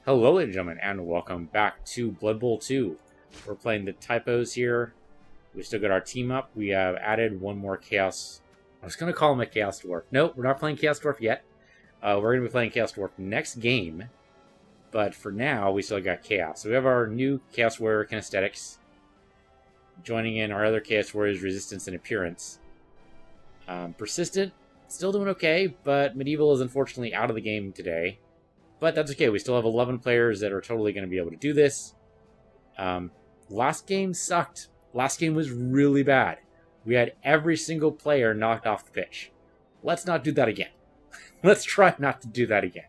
Hello, ladies and gentlemen, and welcome back to Blood Bowl 2. We're playing the typos here. We still got our team up. We have added one more Chaos. I was going to call him a Chaos Dwarf. Nope, we're not playing Chaos Dwarf yet. We're going to be playing Chaos Dwarf next game. But for now, we still got Chaos. So we have our new Chaos Warrior Kinesthetics. Joining in our other Chaos Warriors, Resistance and Appearance. Persistent, still doing okay, but Medieval is unfortunately out of the game today. But that's okay, we still have 11 players that are totally going to be able to do this. Last game sucked. Last game was really bad. We had every single player knocked off the pitch. Let's not do that again. Let's try not to do that again.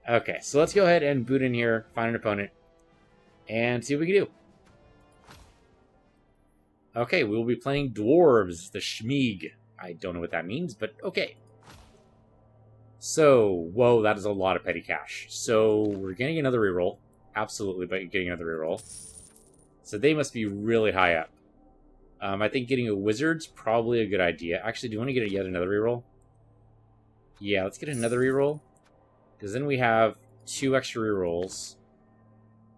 Okay, so let's go ahead and boot in here, find an opponent, and see what we can do. Okay, we will be playing Dwarves, the Schmeeg. I don't know what that means, but okay. So, whoa, that is a lot of petty cash. So, we're getting another reroll. Absolutely, but getting another reroll. So they must be really high up. I think getting a wizard's probably a good idea. Actually, do you want to get yet another reroll? Yeah, let's get another reroll. Because then we have 2 extra rerolls.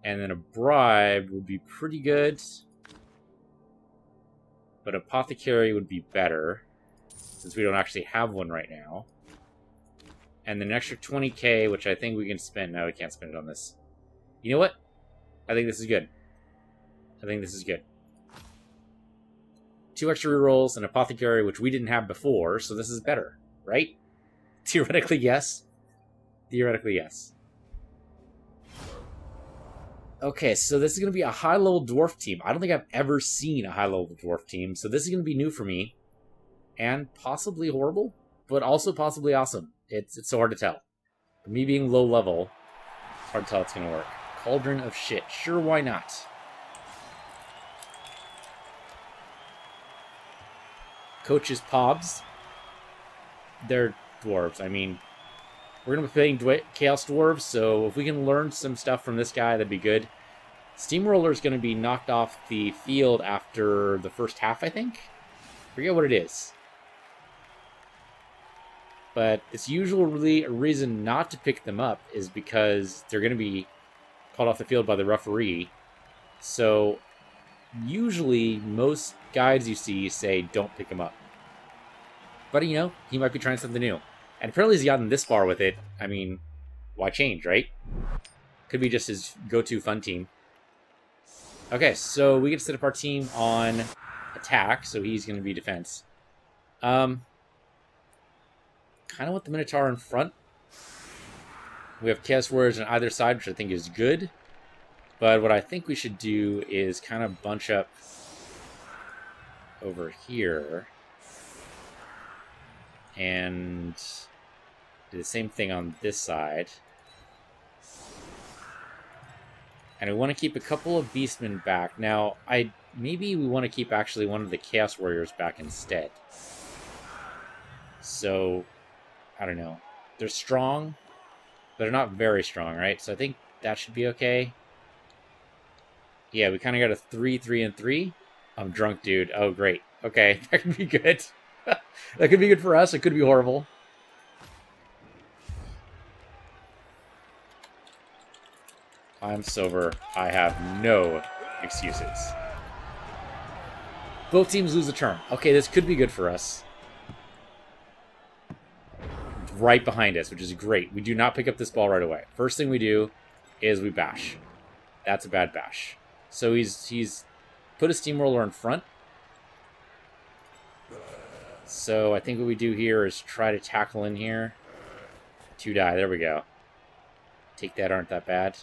And then a bribe would be pretty good. But apothecary would be better, since we don't actually have one right now. And then an extra 20k, which I think we can spend. No, we can't spend it on this. You know what? I think this is good. I think this is good. 2 extra rerolls, an apothecary, which we didn't have before, so this is better, right? Theoretically, yes. Theoretically, yes. Okay, so this is going to be a high-level dwarf team. I don't think I've ever seen a high-level dwarf team, so this is going to be new for me. And possibly horrible, but also possibly awesome. It's so hard to tell. For me being low level, it's hard to tell it's going to work. Cauldron of shit. Sure, why not? Coach's Pobs. They're dwarves. I mean, we're going to be playing Chaos Dwarves, so if we can learn some stuff from this guy, that'd be good. Steamroller is going to be knocked off the field after the first half, I think. Forget what it is. But it's usually a reason not to pick them up is because they're going to be called off the field by the referee. So usually most guides you see say don't pick him up. But you know, he might be trying something new. And apparently he's gotten this far with it. I mean, why change, right? Could be just his go-to fun team. Okay, so we get to set up our team on attack, so he's going to be defense. Kind of want the Minotaur in front. We have Chaos Warriors on either side, which I think is good. But what I think we should do is kind of bunch up over here. And do the same thing on this side. And we want to keep a couple of Beastmen back. Now, maybe we want to keep actually one of the Chaos Warriors back instead. So, I don't know. They're strong, but they're not very strong, right? So I think that should be okay. Yeah, we kind of got a 3, 3, and 3. I'm drunk, dude. Oh, great. Okay, that could be good. That could be good for us. It could be horrible. I'm sober. I have no excuses. Both teams lose a turn. Okay, this could be good for us. Right behind us, which is great. We do not pick up this ball right away. First thing we do is we bash. That's a bad bash. So he's put a steamroller in front. So I think what we do here is try to tackle in here. 2 die. There we go. Take that, aren't that bad.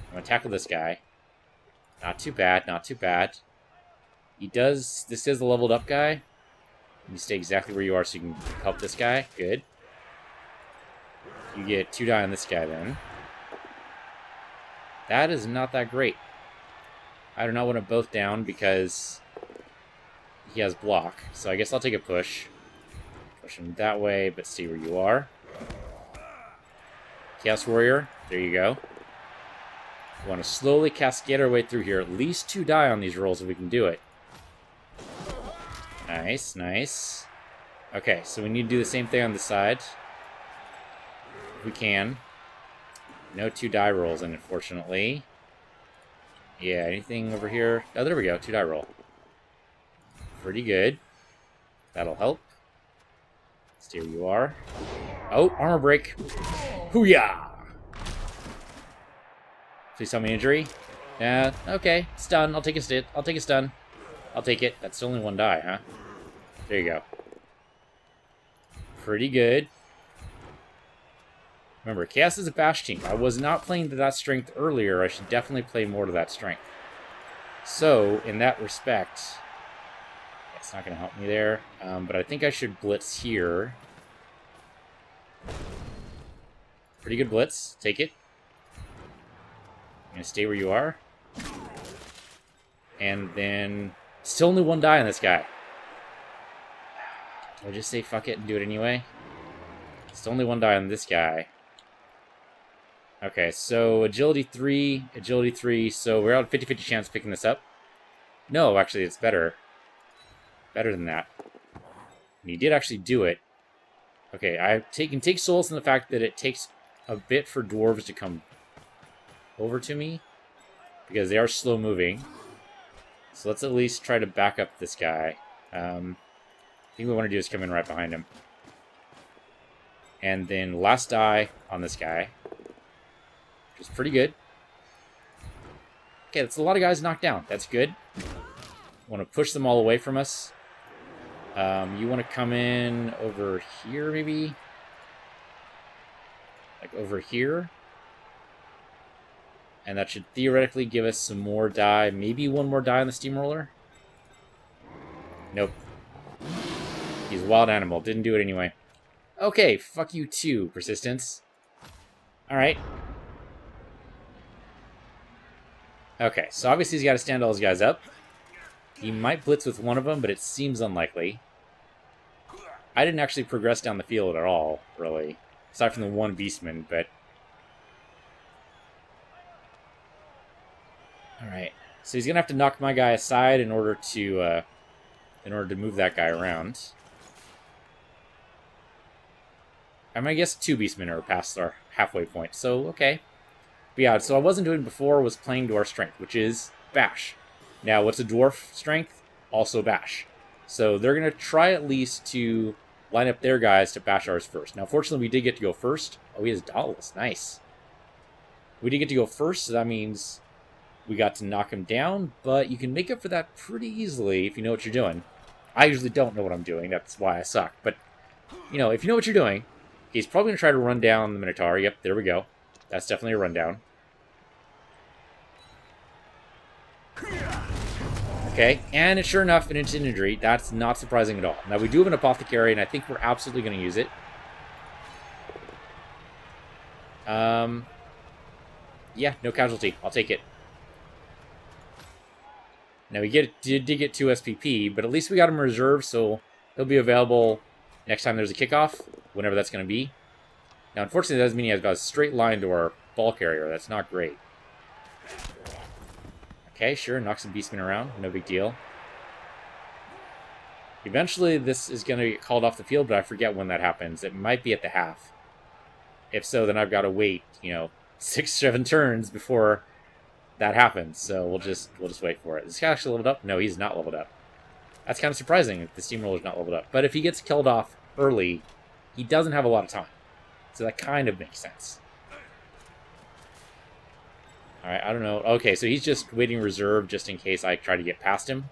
I'm going to tackle this guy. Not too bad, not too bad. This is the leveled up guy. You stay exactly where you are so you can help this guy. Good. You get 2 die on this guy then. That is not that great. I do not want to both down because he has block. So I guess I'll take a push. Push him that way, but stay where you are. Chaos Warrior. There you go. We want to slowly cascade our way through here. At least 2 die on these rolls if we can do it. Nice, nice. Okay, so we need to do the same thing on the side. If we can. No 2 die rolls, unfortunately. Yeah, anything over here? Oh, there we go. 2 die roll. Pretty good. That'll help. Stay where you are. Oh, armor break. Hoo-yah! Please tell me injury. Yeah, okay. Stun. I'll take a stun. I'll take a stun. I'll take it. That's only 1 die, huh? There you go. Pretty good. Remember, Chaos is a bash team. I was not playing to that strength earlier. I should definitely play more to that strength. So, in that respect, it's not going to help me there. But I think I should blitz here. Pretty good blitz. Take it. You're going to stay where you are. And then, still only 1 die on this guy. Do I just say fuck it and do it anyway? Still only 1 die on this guy. Okay, so agility 3, so we're at a 50-50 chance of picking this up. No, actually, it's better. Better than that. And he did actually do it. Okay, I can take solace in the fact that it takes a bit for dwarves to come over to me, because they are slow moving. So let's at least try to back up this guy. I think we want to do is come in right behind him. And then last die on this guy. Which is pretty good. Okay, that's a lot of guys knocked down. That's good. Want to push them all away from us. You want to come in over here, maybe? Like over here. And that should theoretically give us some more die. Maybe 1 more die on the steamroller? Nope. He's a wild animal. Didn't do it anyway. Okay, fuck you too, Persistence. Alright. Okay, so obviously he's got to stand all his guys up. He might blitz with one of them, but it seems unlikely. I didn't actually progress down the field at all, really. Aside from the 1 beastman, but... Alright, so he's going to have to knock my guy aside in order to move that guy around. I mean, I guess 2 beastmen are past our halfway point, so okay. But yeah, so I wasn't doing before was playing to our strength, which is bash. Now, what's a dwarf strength? Also bash. So they're going to try at least to line up their guys to bash ours first. Now, fortunately, we did get to go first. Oh, he has Dauntless. Nice. We did get to go first, so that means we got to knock him down, but you can make up for that pretty easily if you know what you're doing. I usually don't know what I'm doing. That's why I suck. But, you know, if you know what you're doing, he's probably going to try to run down the Minotaur. Yep, there we go. That's definitely a rundown. Okay, and sure enough, an instant injury. That's not surprising at all. Now, we do have an apothecary, and I think we're absolutely going to use it. Yeah, no casualty. I'll take it. Now, we did get 2 SPP, but at least we got him reserved, so he'll be available next time there's a kickoff, whenever that's going to be. Now, unfortunately, that doesn't mean he has about a straight line to our ball carrier. That's not great. Okay, sure, knock some beastmen around. No big deal. Eventually, this is going to get called off the field, but I forget when that happens. It might be at the half. If so, then I've got to wait, 6-7 turns before that happens. So we'll just wait for it. Is this guy actually leveled up? No, he's not leveled up. That's kind of surprising if the steamroller's not leveled up. But if he gets killed off early, he doesn't have a lot of time. So that kind of makes sense. Alright, I don't know. Okay, so he's just waiting reserve just in case I try to get past him.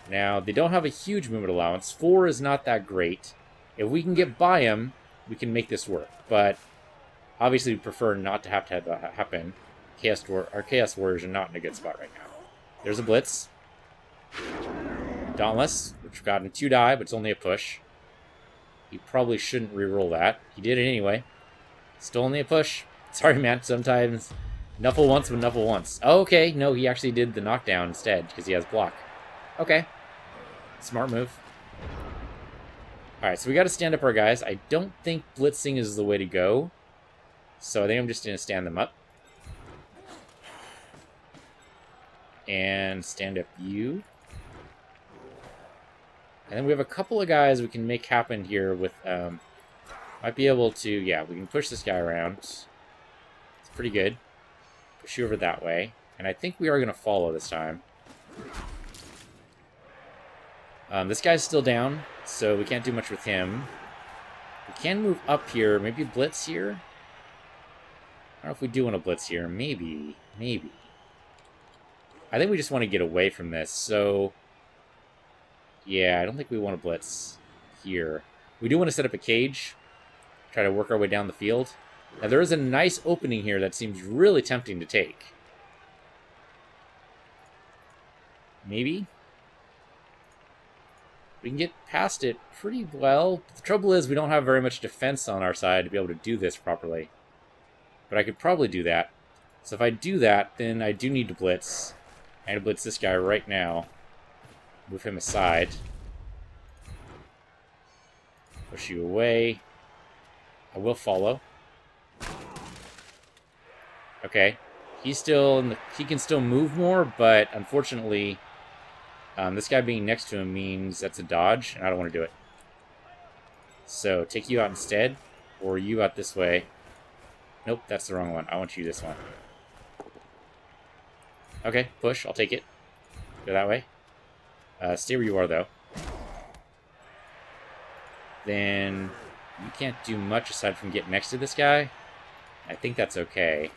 Now, they don't have a huge movement allowance. 4 is not that great. If we can get by him, we can make this work. But obviously we prefer not to have that happen. Our Chaos Warriors are not in a good spot right now. There's a Blitz. Dauntless, which got him 2 die, but it's only a push. He probably shouldn't reroll that. He did it anyway. Still only a push. Sorry, man. Sometimes Nuffle once with Nuffle once. Oh, okay. No, he actually did the knockdown instead because he has block. Okay. Smart move. Alright, so we got to stand up our guys. I don't think blitzing is the way to go. So I think I'm just going to stand them up. And stand up you. And then we have a couple of guys we can make happen here with... might be able to... Yeah, we can push this guy around. Pretty good. Push you over that way. And I think we are going to follow this time. This guy's still down, so we can't do much with him. We can move up here. Maybe blitz here? I don't know if we do want to blitz here. Maybe. Maybe. I think we just want to get away from this, so... Yeah, I don't think we want to blitz here. We do want to set up a cage. Try to work our way down the field. Now, there is a nice opening here that seems really tempting to take. Maybe? We can get past it pretty well. The trouble is we don't have very much defense on our side to be able to do this properly. But I could probably do that. So if I do that, then I do need to blitz. I need to blitz this guy right now. Move him aside. Push you away. I will follow. Okay. He's still in the, he can still move more, but unfortunately, this guy being next to him means that's a dodge, and I don't want to do it. So, take you out instead, or you out this way. Nope, that's the wrong one. I want you this one. Okay, push. I'll take it. Go that way. Stay where you are, though. Then you can't do much aside from get next to this guy. I think that's okay.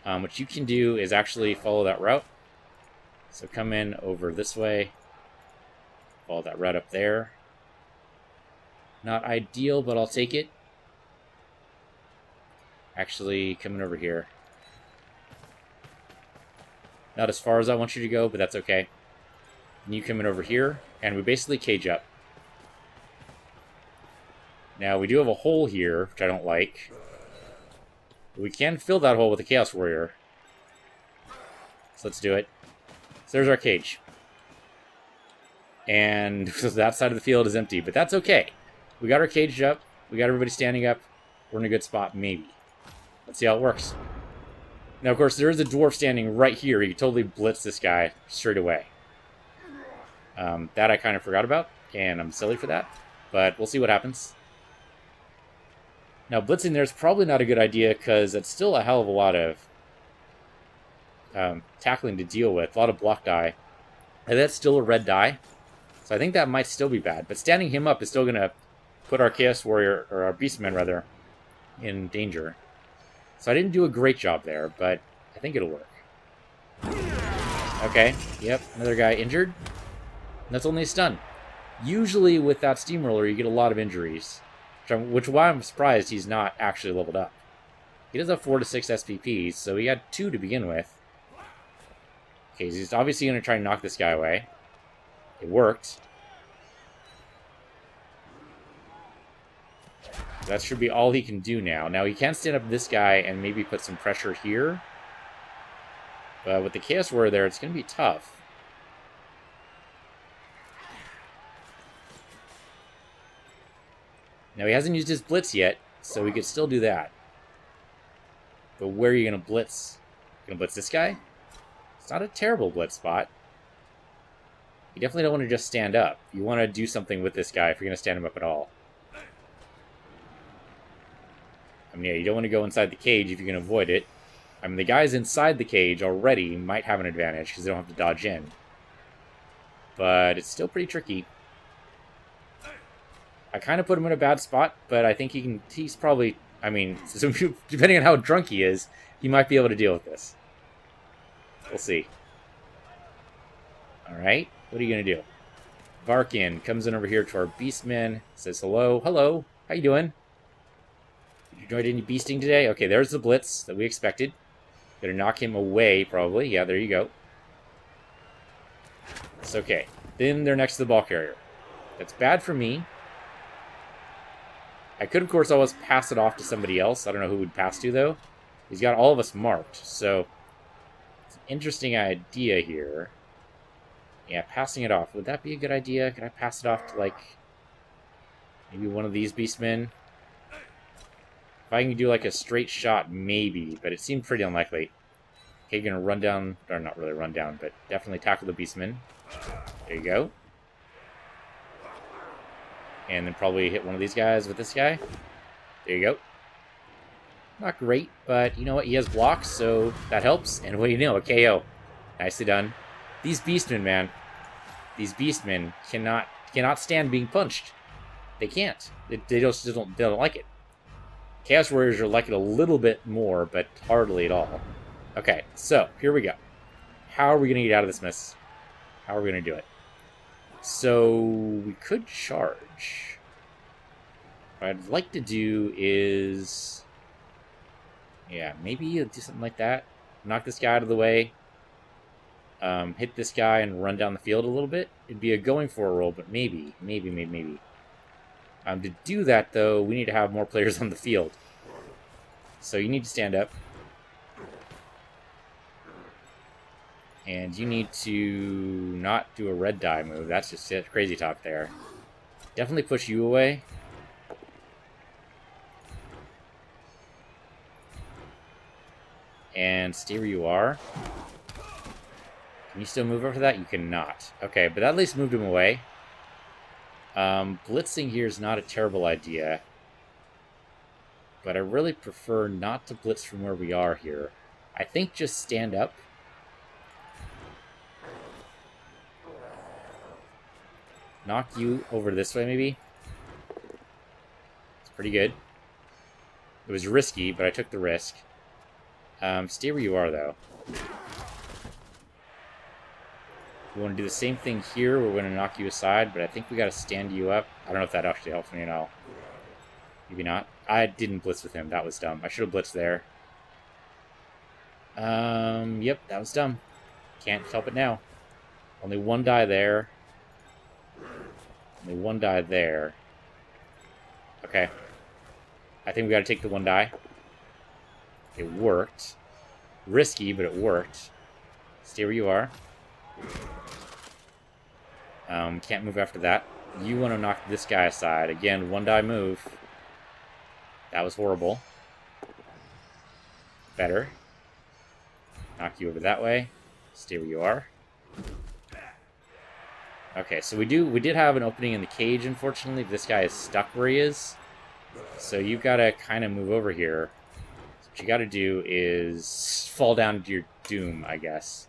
What you can do is actually follow that route. So come in over this way. Follow that route up there. Not ideal, but I'll take it. Actually, coming over here. Not as far as I want you to go, but that's okay. And you come in over here, and we basically cage up. Now, we do have a hole here, which I don't like. But we can fill that hole with a Chaos Warrior. So let's do it. So there's our cage. And that side of the field is empty, but that's okay. We got our cage up. We got everybody standing up. We're in a good spot, maybe. Let's see how it works. Now, of course, there is a dwarf standing right here. He could totally blitz this guy straight away. That I kind of forgot about, and I'm silly for that. But we'll see what happens. Now, blitzing there is probably not a good idea because it's still a hell of a lot of tackling to deal with. A lot of block die. And that's still a red die. So I think that might still be bad. But standing him up is still going to put our Chaos Warrior, or our Beastman rather, in danger. So I didn't do a great job there, but I think it'll work. Okay, yep, another guy injured. That's only a stun. Usually with that Steamroller, you get a lot of injuries. Which is why I'm surprised he's not actually leveled up. He does have 4 to 6 SPPs, so he had 2 to begin with. Okay, so he's obviously going to try and knock this guy away. It worked. That should be all he can do now. Now, he can stand up this guy and maybe put some pressure here. But with the Chaos Warrior there, it's going to be tough. Now, he hasn't used his Blitz yet, so we could still do that. But where are you going to Blitz? Going to Blitz this guy? It's not a terrible Blitz spot. You definitely don't want to just stand up. You want to do something with this guy if you're going to stand him up at all. I mean, yeah, you don't want to go inside the cage if you can avoid it. I mean, the guys inside the cage already might have an advantage because they don't have to dodge in. But it's still pretty tricky. I kind of put him in a bad spot, but I think he's probably, I mean, so depending on how drunk he is, he might be able to deal with this. We'll see. Alright, what are you going to do? Varkin comes in over here to our Beastman, says hello. Hello, how you doing? Did you enjoy any beasting today? Okay, there's the Blitz that we expected. Gonna knock him away, probably. Yeah, there you go. It's okay. Then they're next to the ball carrier. That's bad for me. I could, of course, always pass it off to somebody else. I don't know who we'd pass to, though. He's got all of us marked, so it's an interesting idea here. Yeah, passing it off. Would that be a good idea? Could I pass it off to, like, maybe one of these Beastmen? If I can do, like, a straight shot, maybe, but it seemed pretty unlikely. Okay, you're gonna run down, or not really run down, but definitely tackle the Beastman. There you go. And then probably hit one of these guys with this guy. There you go. Not great, but you know what? He has blocks, so that helps. And what do you know? A KO. Nicely done. These beastmen, man. These beastmen cannot stand being punched. They can't. They don't like it. Chaos Warriors are like it a little bit more, but hardly at all. Okay, so here we go. How are we going to get out of this mess? How are we going to do it? So we could charge. What I'd like to do is... yeah, maybe do something like that. Knock this guy out of the way. Hit this guy and run down the field a little bit. It'd be a going for a roll, but maybe. To do that, though, we need to have more players on the field. So you need to stand up. And you need to not do a red die move. That's just it. Crazy talk there. Definitely push you away. And stay where you are. Can you still move after that? You cannot. Okay, but that at least moved him away. Blitzing here is not a terrible idea. But I really prefer not to blitz from where we are here. I think just stand up. Knock you over this way, maybe. It's pretty good. It was risky, but I took the risk. Stay where you are, though. We want to do the same thing here. We're going to knock you aside, but I think we got to stand you up. I don't know if that actually helps me at all. Maybe not. I didn't blitz with him. That was dumb. I should have blitzed there. Yep, that was dumb. Can't help it now. Only one die there. Only one die there. Okay. I think we got to take the one die. It worked. Risky, but it worked. Stay where you are. Can't move after that. You want to knock this guy aside. Again, one die move. That was horrible. Better. Knock you over that way. Stay where you are. Okay, so we did have an opening in the cage, unfortunately. This guy is stuck where he is. So you've got to kind of move over here. So what you got to do is fall down to your doom, I guess.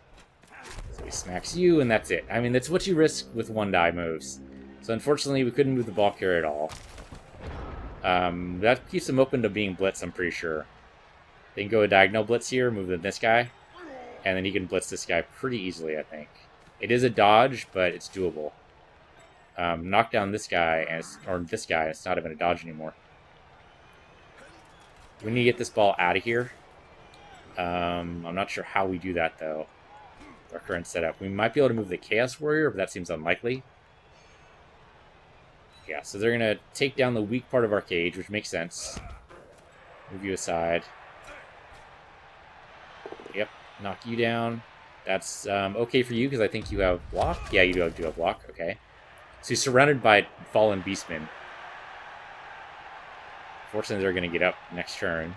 So he smacks you, and that's it. I mean, that's what you risk with one die moves. So unfortunately, we couldn't move the ball carrier at all. That keeps him open to being blitz, I'm pretty sure. They can go a diagonal blitz here, move this guy, and then he can blitz this guy pretty easily, I think. It is a dodge, but it's doable. Knock down this guy, or this guy, it's not even a dodge anymore. We need to get this ball out of here. I'm not sure how we do that, though. Our current setup. We might be able to move the Chaos Warrior, but that seems unlikely. Yeah, so they're going to take down the weak part of our cage, which makes sense. Move you aside. Yep, knock you down. That's okay for you, because I think you have block. Yeah, you do have block. Okay. So you're surrounded by fallen beastmen. Fortunately, they're going to get up next turn.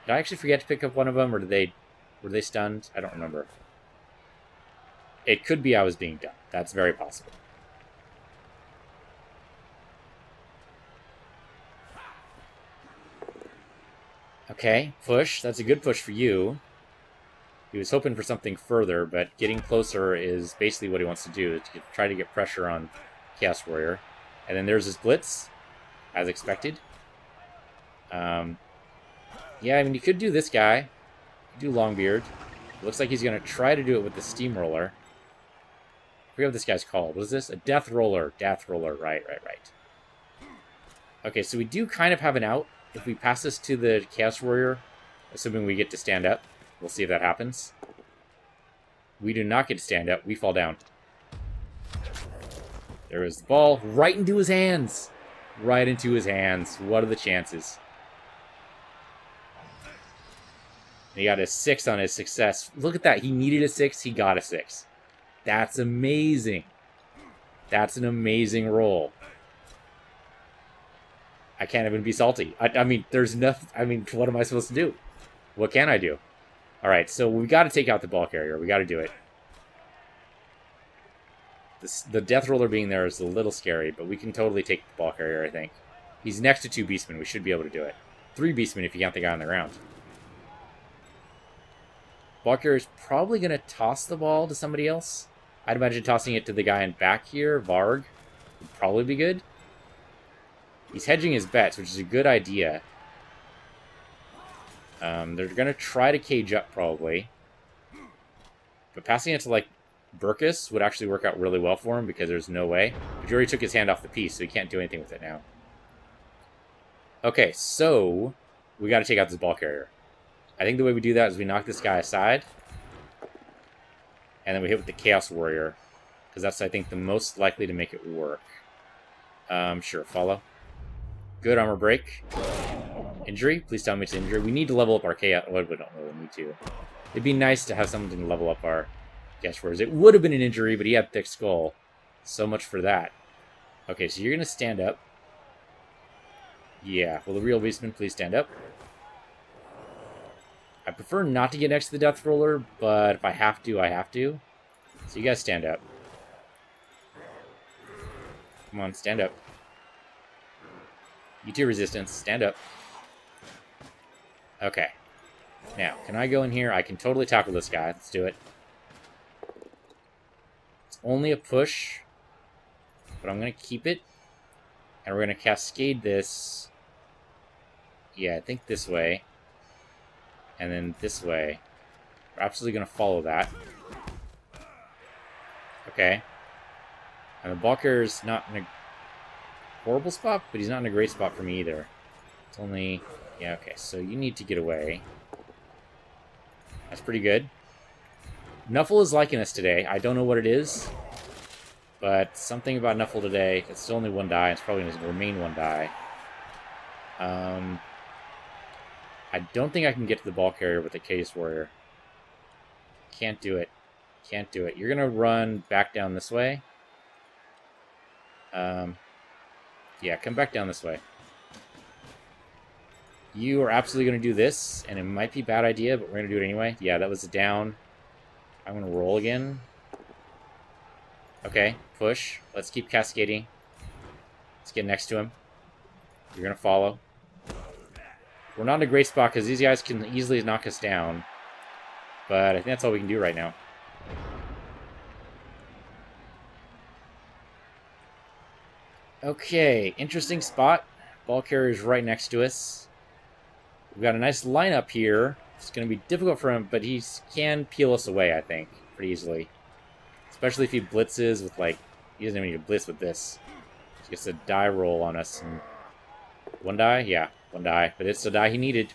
Did I actually forget to pick up one of them, or were they stunned? I don't remember. It could be I was being done. That's very possible. Okay, push. That's a good push for you. He was hoping for something further, but getting closer is basically what he wants to do, to try to get pressure on Chaos Warrior. And then there's his blitz, as expected. Yeah, I mean, you could do this guy. Do Longbeard. Looks like he's going to try to do it with the Steamroller. I forget what this guy's called. What is this? A Deathroller. Deathroller. Right. Okay, so we do kind of have an out. If we pass this to the Chaos Warrior, assuming we get to stand up. We'll see if that happens. We do not get to stand up. We fall down. There is the ball. Right into his hands. Right into his hands. What are the chances? He got a 6 on his success. Look at that. He needed a 6. He got a 6. That's amazing. That's an amazing roll. I can't even be salty. I mean, there's nothing. I mean, what am I supposed to do? What can I do? All right, so we got to take out the ball carrier. We got to do it. The Deathroller being there is a little scary, but we can totally take the ball carrier, I think. He's next to 2 Beastmen. We should be able to do it. 3 beastmen if you count the guy on the ground. Ball carrier is probably going to toss the ball to somebody else. I'd imagine tossing it to the guy in back here, Varg, would probably be good. He's hedging his bets, which is a good idea. They're going to try to cage up, probably. But passing it to, like, Burkus would actually work out really well for him, because there's no way. But you already took his hand off the piece, so he can't do anything with it now. Okay, so we got to take out this ball carrier. I think the way we do that is we knock this guy aside. And then we hit with the Chaos Warrior. Because that's, I think, the most likely to make it work. Sure, follow. Good armor break. Injury? Please tell me it's injury. We need to level up our Chaos... Well, we don't really need to. It'd be nice to have something to level up our Chaos Warriors. It would have been an injury, but he had thick skull. So much for that. Okay, so you're going to stand up. Yeah, will the real beastman please stand up? I prefer not to get next to the Deathroller, but if I have to, I have to. So you guys stand up. Come on, stand up. You 2 resistance, stand up. Okay. Now, can I go in here? I can totally tackle this guy. Let's do it. It's only a push, but I'm going to keep it. And we're going to cascade this. Yeah, I think this way. And then this way. We're absolutely going to follow that. Okay. And the ball carrier's not in a horrible spot, but he's not in a great spot for me either. It's only... Yeah, okay, so you need to get away. That's pretty good. Nuffle is liking us today. I don't know what it is, but something about Nuffle today. It's still only 1 die. It's probably going to remain 1 die. I don't think I can get to the ball carrier with the Chaos Warrior. Can't do it. Can't do it. You're going to run back down this way. Yeah, come back down this way. You are absolutely going to do this, and it might be a bad idea, but we're going to do it anyway. Yeah, that was a down. I'm going to roll again. Okay, push. Let's keep cascading. Let's get next to him. You're going to follow. We're not in a great spot because these guys can easily knock us down. But I think that's all we can do right now. Okay, interesting spot. Ball carrier's right next to us. We've got a nice lineup here. It's going to be difficult for him, but he can peel us away, I think, pretty easily. Especially if he blitzes with, like... He doesn't even need to blitz with this. He gets a die roll on us. And 1 die? Yeah, 1 die. But it's the die he needed.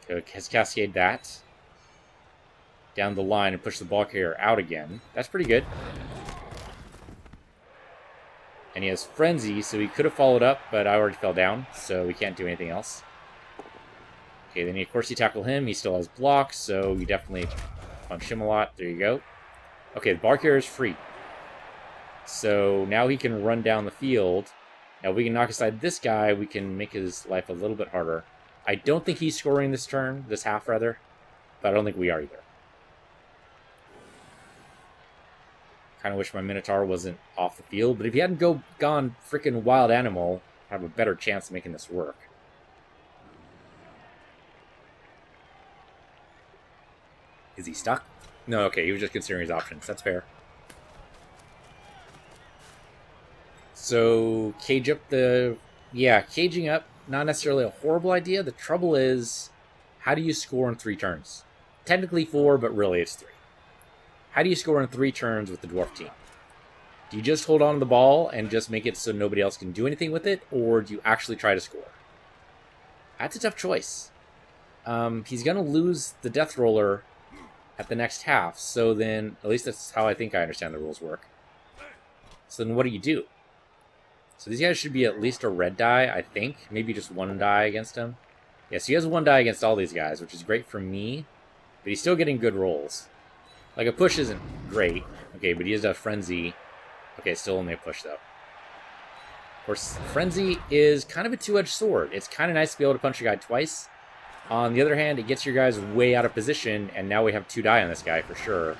So let's cascade that down the line and push the ball carrier out again. That's pretty good. And he has Frenzy, so he could have followed up, but I already fell down, so we can't do anything else. Okay, then of course you tackle him. He still has blocks, so you definitely punch him a lot. There you go. Okay, the ball carrier is free. So now he can run down the field. Now if we can knock aside this guy, we can make his life a little bit harder. I don't think he's scoring this turn, this half rather, but I don't think we are either. Kind of wish my Minotaur wasn't off the field, but if he hadn't gone freaking wild animal, I'd have a better chance of making this work. Is he stuck? No, okay, he was just considering his options. That's fair. So, cage up the... Yeah, caging up, not necessarily a horrible idea. The trouble is, how do you score in 3 turns? Technically 4, but really it's 3. How do you score in 3 turns with the Dwarf team? Do you just hold on to the ball and just make it so nobody else can do anything with it? Or do you actually try to score? That's a tough choice. He's going to lose the Deathroller at the next half. So then, at least that's how I think I understand the rules work. So then what do? So these guys should be at least a red die, I think. Maybe just 1 die against him. Yes, he has 1 die against all these guys, which is great for me. But he's still getting good rolls. Like, a push isn't great. Okay, but he has a Frenzy. Okay, still only a push, though. Of course, Frenzy is kind of a 2-edged sword. It's kind of nice to be able to punch a guy twice. On the other hand, it gets your guys way out of position, and now we have 2 die on this guy, for sure.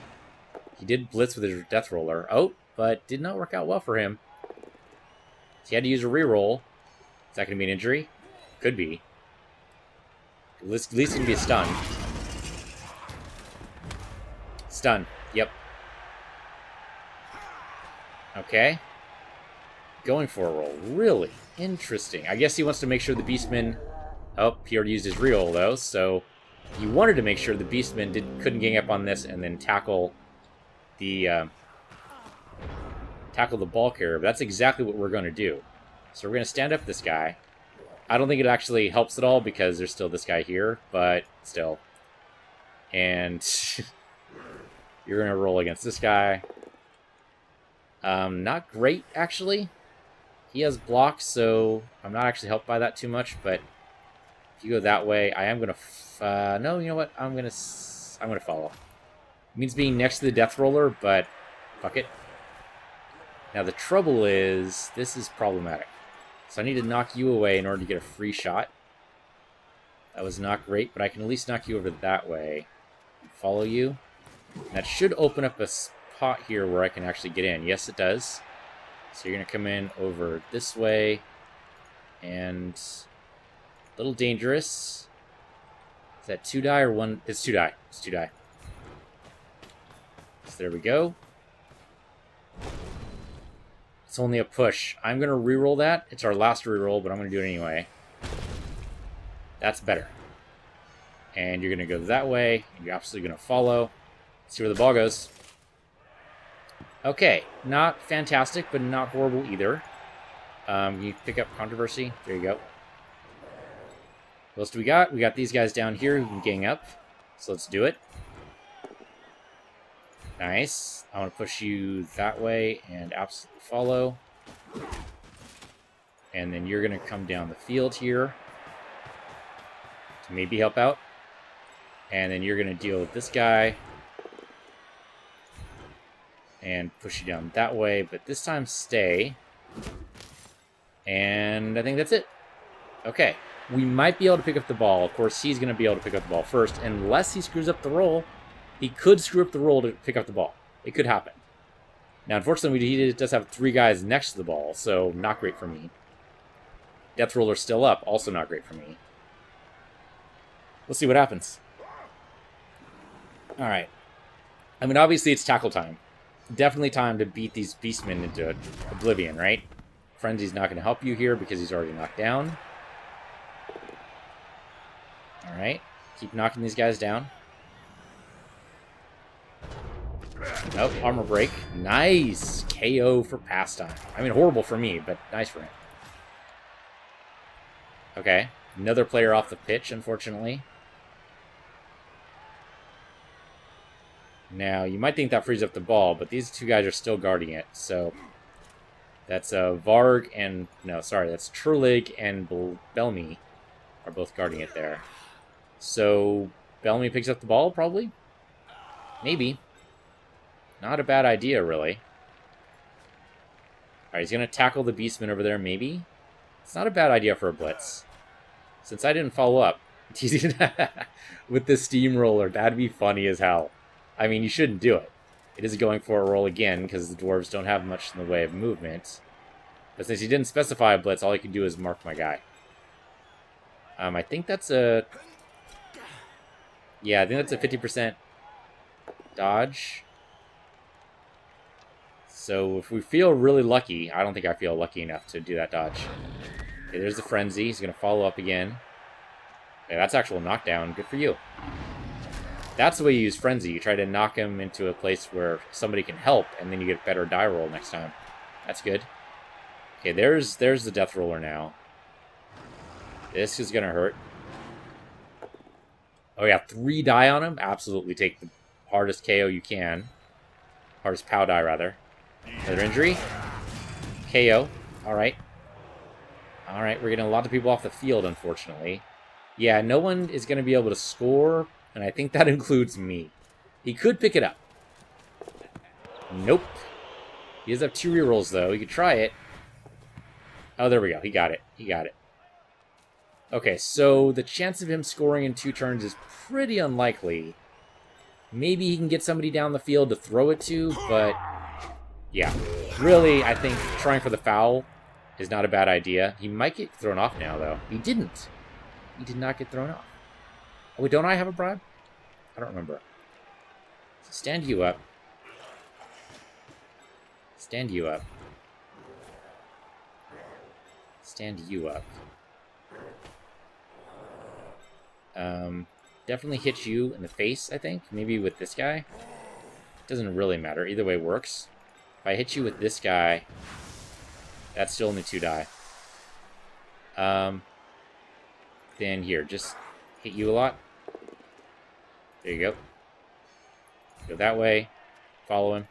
He did blitz with his Deathroller. Oh, but did not work out well for him. So he had to use a reroll. Is that going to be an injury? Could be. At least he can be stunned. Stun. Yep. Okay. Going for a roll. Really interesting. I guess he wants to make sure the Beastman... Oh, he already used his reroll, though, so... He wanted to make sure the Beastman couldn't gang up on this and then tackle the... tackle the ball carrier. But that's exactly what we're going to do. So we're going to stand up this guy. I don't think it actually helps at all because there's still this guy here, but still. And you're going to roll against this guy. Not great, actually. He has blocks, so I'm not actually helped by that too much, but if you go that way, I am going to... no, you know what? I'm going to follow. It means being next to the Deathroller, but fuck it. Now, the trouble is, this is problematic. So I need to knock you away in order to get a free shot. That was not great, but I can at least knock you over that way. Follow you. That should open up a spot here where I can actually get in. Yes, it does. So you're going to come in over this way. And a little dangerous. Is that 2 die or 1? It's 2 die. It's 2 die. So there we go. It's only a push. I'm going to reroll that. It's our last reroll, but I'm going to do it anyway. That's better. And you're going to go that way. And you're absolutely going to follow. See where the ball goes. Okay. Not fantastic, but not horrible either. You pick up Controversy. There you go. What else do we got? We got these guys down here who can gang up. So let's do it. Nice. I want to push you that way and absolutely follow. And then you're going to come down the field here to maybe help out. And then you're going to deal with this guy and push you down that way. But this time stay. And I think that's it. Okay. We might be able to pick up the ball. Of course, he's going to be able to pick up the ball first. Unless he screws up the roll. He could screw up the roll to pick up the ball. It could happen. Now, unfortunately, he does have 3 guys next to the ball, so not great for me. Deathroller's still up, also not great for me. We'll see what happens. Alright. I mean, obviously, it's tackle time. Definitely time to beat these Beastmen into oblivion, right? Frenzy's not going to help you here because he's already knocked down. Alright. Keep knocking these guys down. Nope, armor break. Nice! KO for pastime. I mean, horrible for me, but nice for him. Okay, another player off the pitch, unfortunately. Now, you might think that frees up the ball, but these 2 guys are still guarding it, so... That's Varg and... No, sorry, that's Trulig and Belmy are both guarding it there. So, Belmy picks up the ball, probably? Maybe. Not a bad idea, really. Alright, he's going to tackle the Beastman over there, maybe? It's not a bad idea for a blitz. Since I didn't follow up with the steamroller, that'd be funny as hell. I mean, you shouldn't do it. It is going for a roll again, because the Dwarves don't have much in the way of movement. But since he didn't specify a blitz, all he can do is mark my guy. I think that's a... Yeah, I think that's a 50% dodge. So if we feel really lucky, I don't think I feel lucky enough to do that dodge. Okay, there's the Frenzy. He's going to follow up again. Okay, that's actual knockdown. Good for you. That's the way you use Frenzy. You try to knock him into a place where somebody can help, and then you get a better die roll next time. That's good. Okay, there's the Deathroller now. This is going to hurt. Oh yeah, 3 die on him? Absolutely take the hardest KO you can. Hardest POW die, rather. Another injury. KO. Alright. Alright, we're getting a lot of people off the field, unfortunately. Yeah, no one is going to be able to score, and I think that includes me. He could pick it up. Nope. He does have 2 rerolls, though. He could try it. Oh, there we go. He got it. He got it. Okay, so the chance of him scoring in 2 turns is pretty unlikely. Maybe he can get somebody down the field to throw it to, but... Yeah. Really, I think trying for the foul is not a bad idea. He might get thrown off now, though. He didn't. He did not get thrown off. Oh, wait, don't I have a bribe? I don't remember. So stand you up. Stand you up. Stand you up. Definitely hit you in the face, I think. Maybe with this guy. Doesn't really matter. Either way works. If I hit you with this guy, that's still only 2 die. Then here, just hit you a lot. There you go. Go that way. Follow him.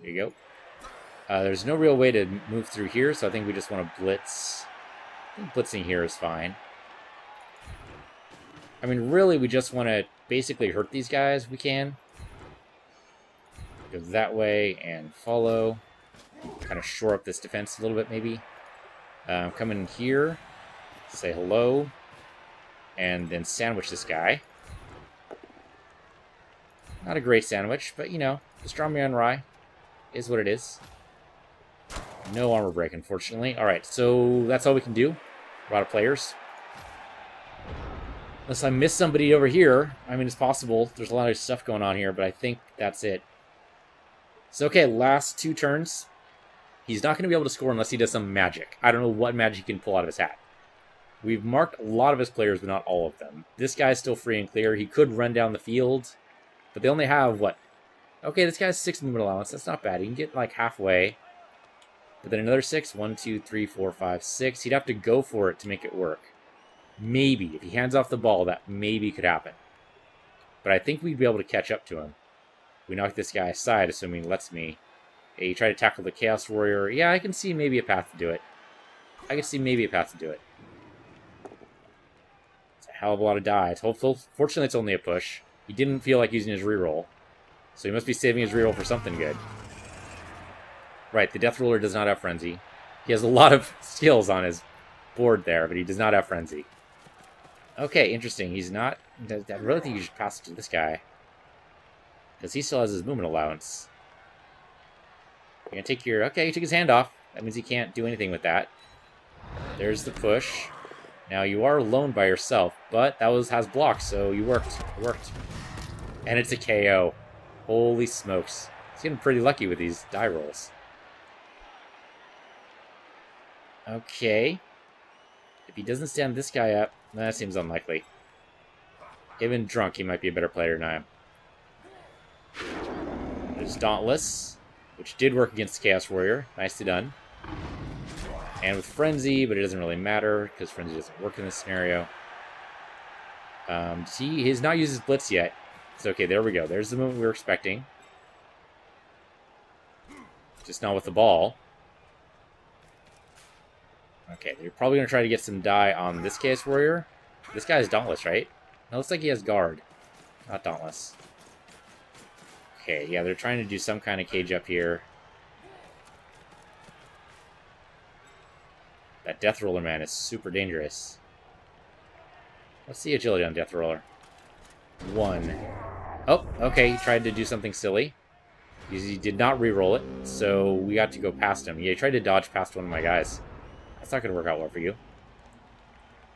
There you go. There's no real way to move through here, so I think we just want to blitz. I think blitzing here is fine. I mean, really, we just want to basically hurt these guys if we can. Go that way and follow. Kind of shore up this defense a little bit, maybe. Come in here. Say hello. And then sandwich this guy. Not a great sandwich, but, you know, pastrami on rye is what it is. No armor break, unfortunately. Alright, so that's all we can do. We're out of players. Unless I miss somebody over here. I mean, it's possible. There's a lot of stuff going on here, but I think that's it. So, okay, last 2 turns. He's not going to be able to score unless he does some magic. I don't know what magic he can pull out of his hat. We've marked a lot of his players, but not all of them. This guy's still free and clear. He could run down the field, but they only have, what? Okay, this guy has 6 movement allowance. That's not bad. He can get, like, halfway. But then another 6. 1, 2, 3, 4, 5, 6. He'd have to go for it to make it work. Maybe. If he hands off the ball, that maybe could happen. But I think we'd be able to catch up to him. We knock this guy aside, assuming he lets me. Hey, you try to tackle the Chaos Warrior. Yeah, I can see maybe a path to do it. I can see maybe a path to do it. It's a hell of a lot of die. Fortunately, it's only a push. He didn't feel like using his reroll. So he must be saving his reroll for something good. Right, the Deathroller does not have Frenzy. He has a lot of skills on his board there, but he does not have Frenzy. Okay, interesting. He's not... I really think you should pass it to this guy. Because he still has his movement allowance. You're going to take your... Okay, he took his hand off. That means he can't do anything with that. There's the push. Now, you are alone by yourself, but that has blocks, so you worked. It worked. And it's a KO. Holy smokes. He's getting pretty lucky with these die rolls. Okay. If he doesn't stand this guy up, that seems unlikely. Even drunk, he might be a better player than I am. There's Dauntless, which did work against Chaos Warrior. Nicely done. And with Frenzy, but it doesn't really matter, because Frenzy doesn't work in this scenario. He has not used his Blitz yet. It's okay, there we go. There's the movement we were expecting. Just not with the ball. Okay, they're probably going to try to get some die on this Chaos Warrior. This guy is Dauntless, right? It looks like he has Guard. Not Dauntless. Okay, yeah, they're trying to do some kind of cage up here. That Deathroller man is super dangerous. What's the agility on Deathroller? 1. Oh, okay, he tried to do something silly. He did not reroll it, so we got to go past him. Yeah, he tried to dodge past one of my guys. That's not going to work out well for you.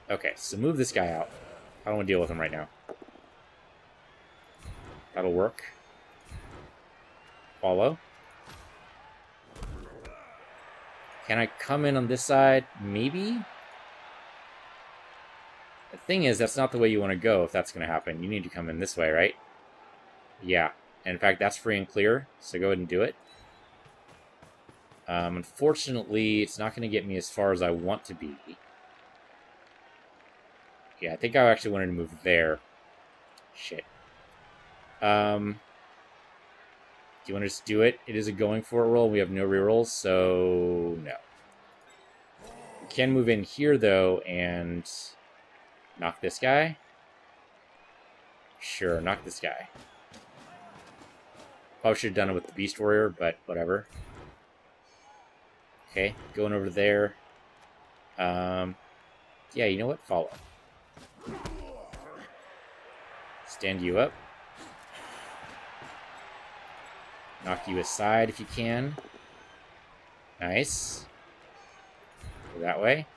Okay, so move this guy out. I don't want to deal with him right now. That'll work. Follow. Can I come in on this side? Maybe? The thing is, that's not the way you want to go if that's going to happen. You need to come in this way, right? Yeah. And in fact, that's free and clear, so go ahead and do it. Unfortunately, it's not going to get me as far as I want to be. Yeah, I think I actually wanted to move there. Shit. Do you want to just do it? It is a going for it roll. We have no rerolls, so no. We can move in here, though, and knock this guy. Sure, knock this guy. Probably should have done it with the Beast Warrior, but whatever. Okay, going over there. Yeah, you know what? Follow. Stand you up. Knock you aside if you can. Nice. Go that way.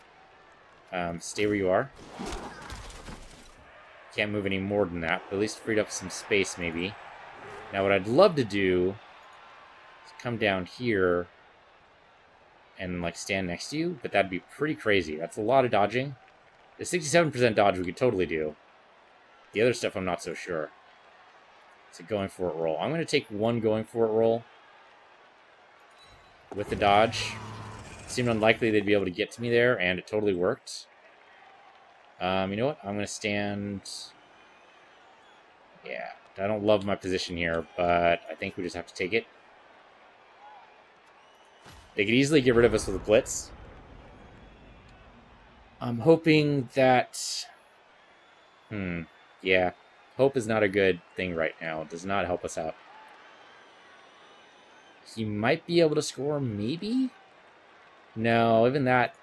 Stay where you are. Can't move any more than that, but at least freed up some space, maybe. Now, what I'd love to do is come down here and, like, stand next to you, but that'd be pretty crazy. That's a lot of dodging. The 67% dodge we could totally do. The other stuff, I'm not so sure. It's a going for it roll. I'm going to take one going for it roll with the dodge. It seemed unlikely they'd be able to get to me there, and it totally worked. You know what? I'm going to stand... Yeah, I don't love my position here, but I think we just have to take it. They could easily get rid of us with a blitz. I'm hoping that... Yeah. Hope is not a good thing right now. It does not help us out. He might be able to score, maybe? No, even that...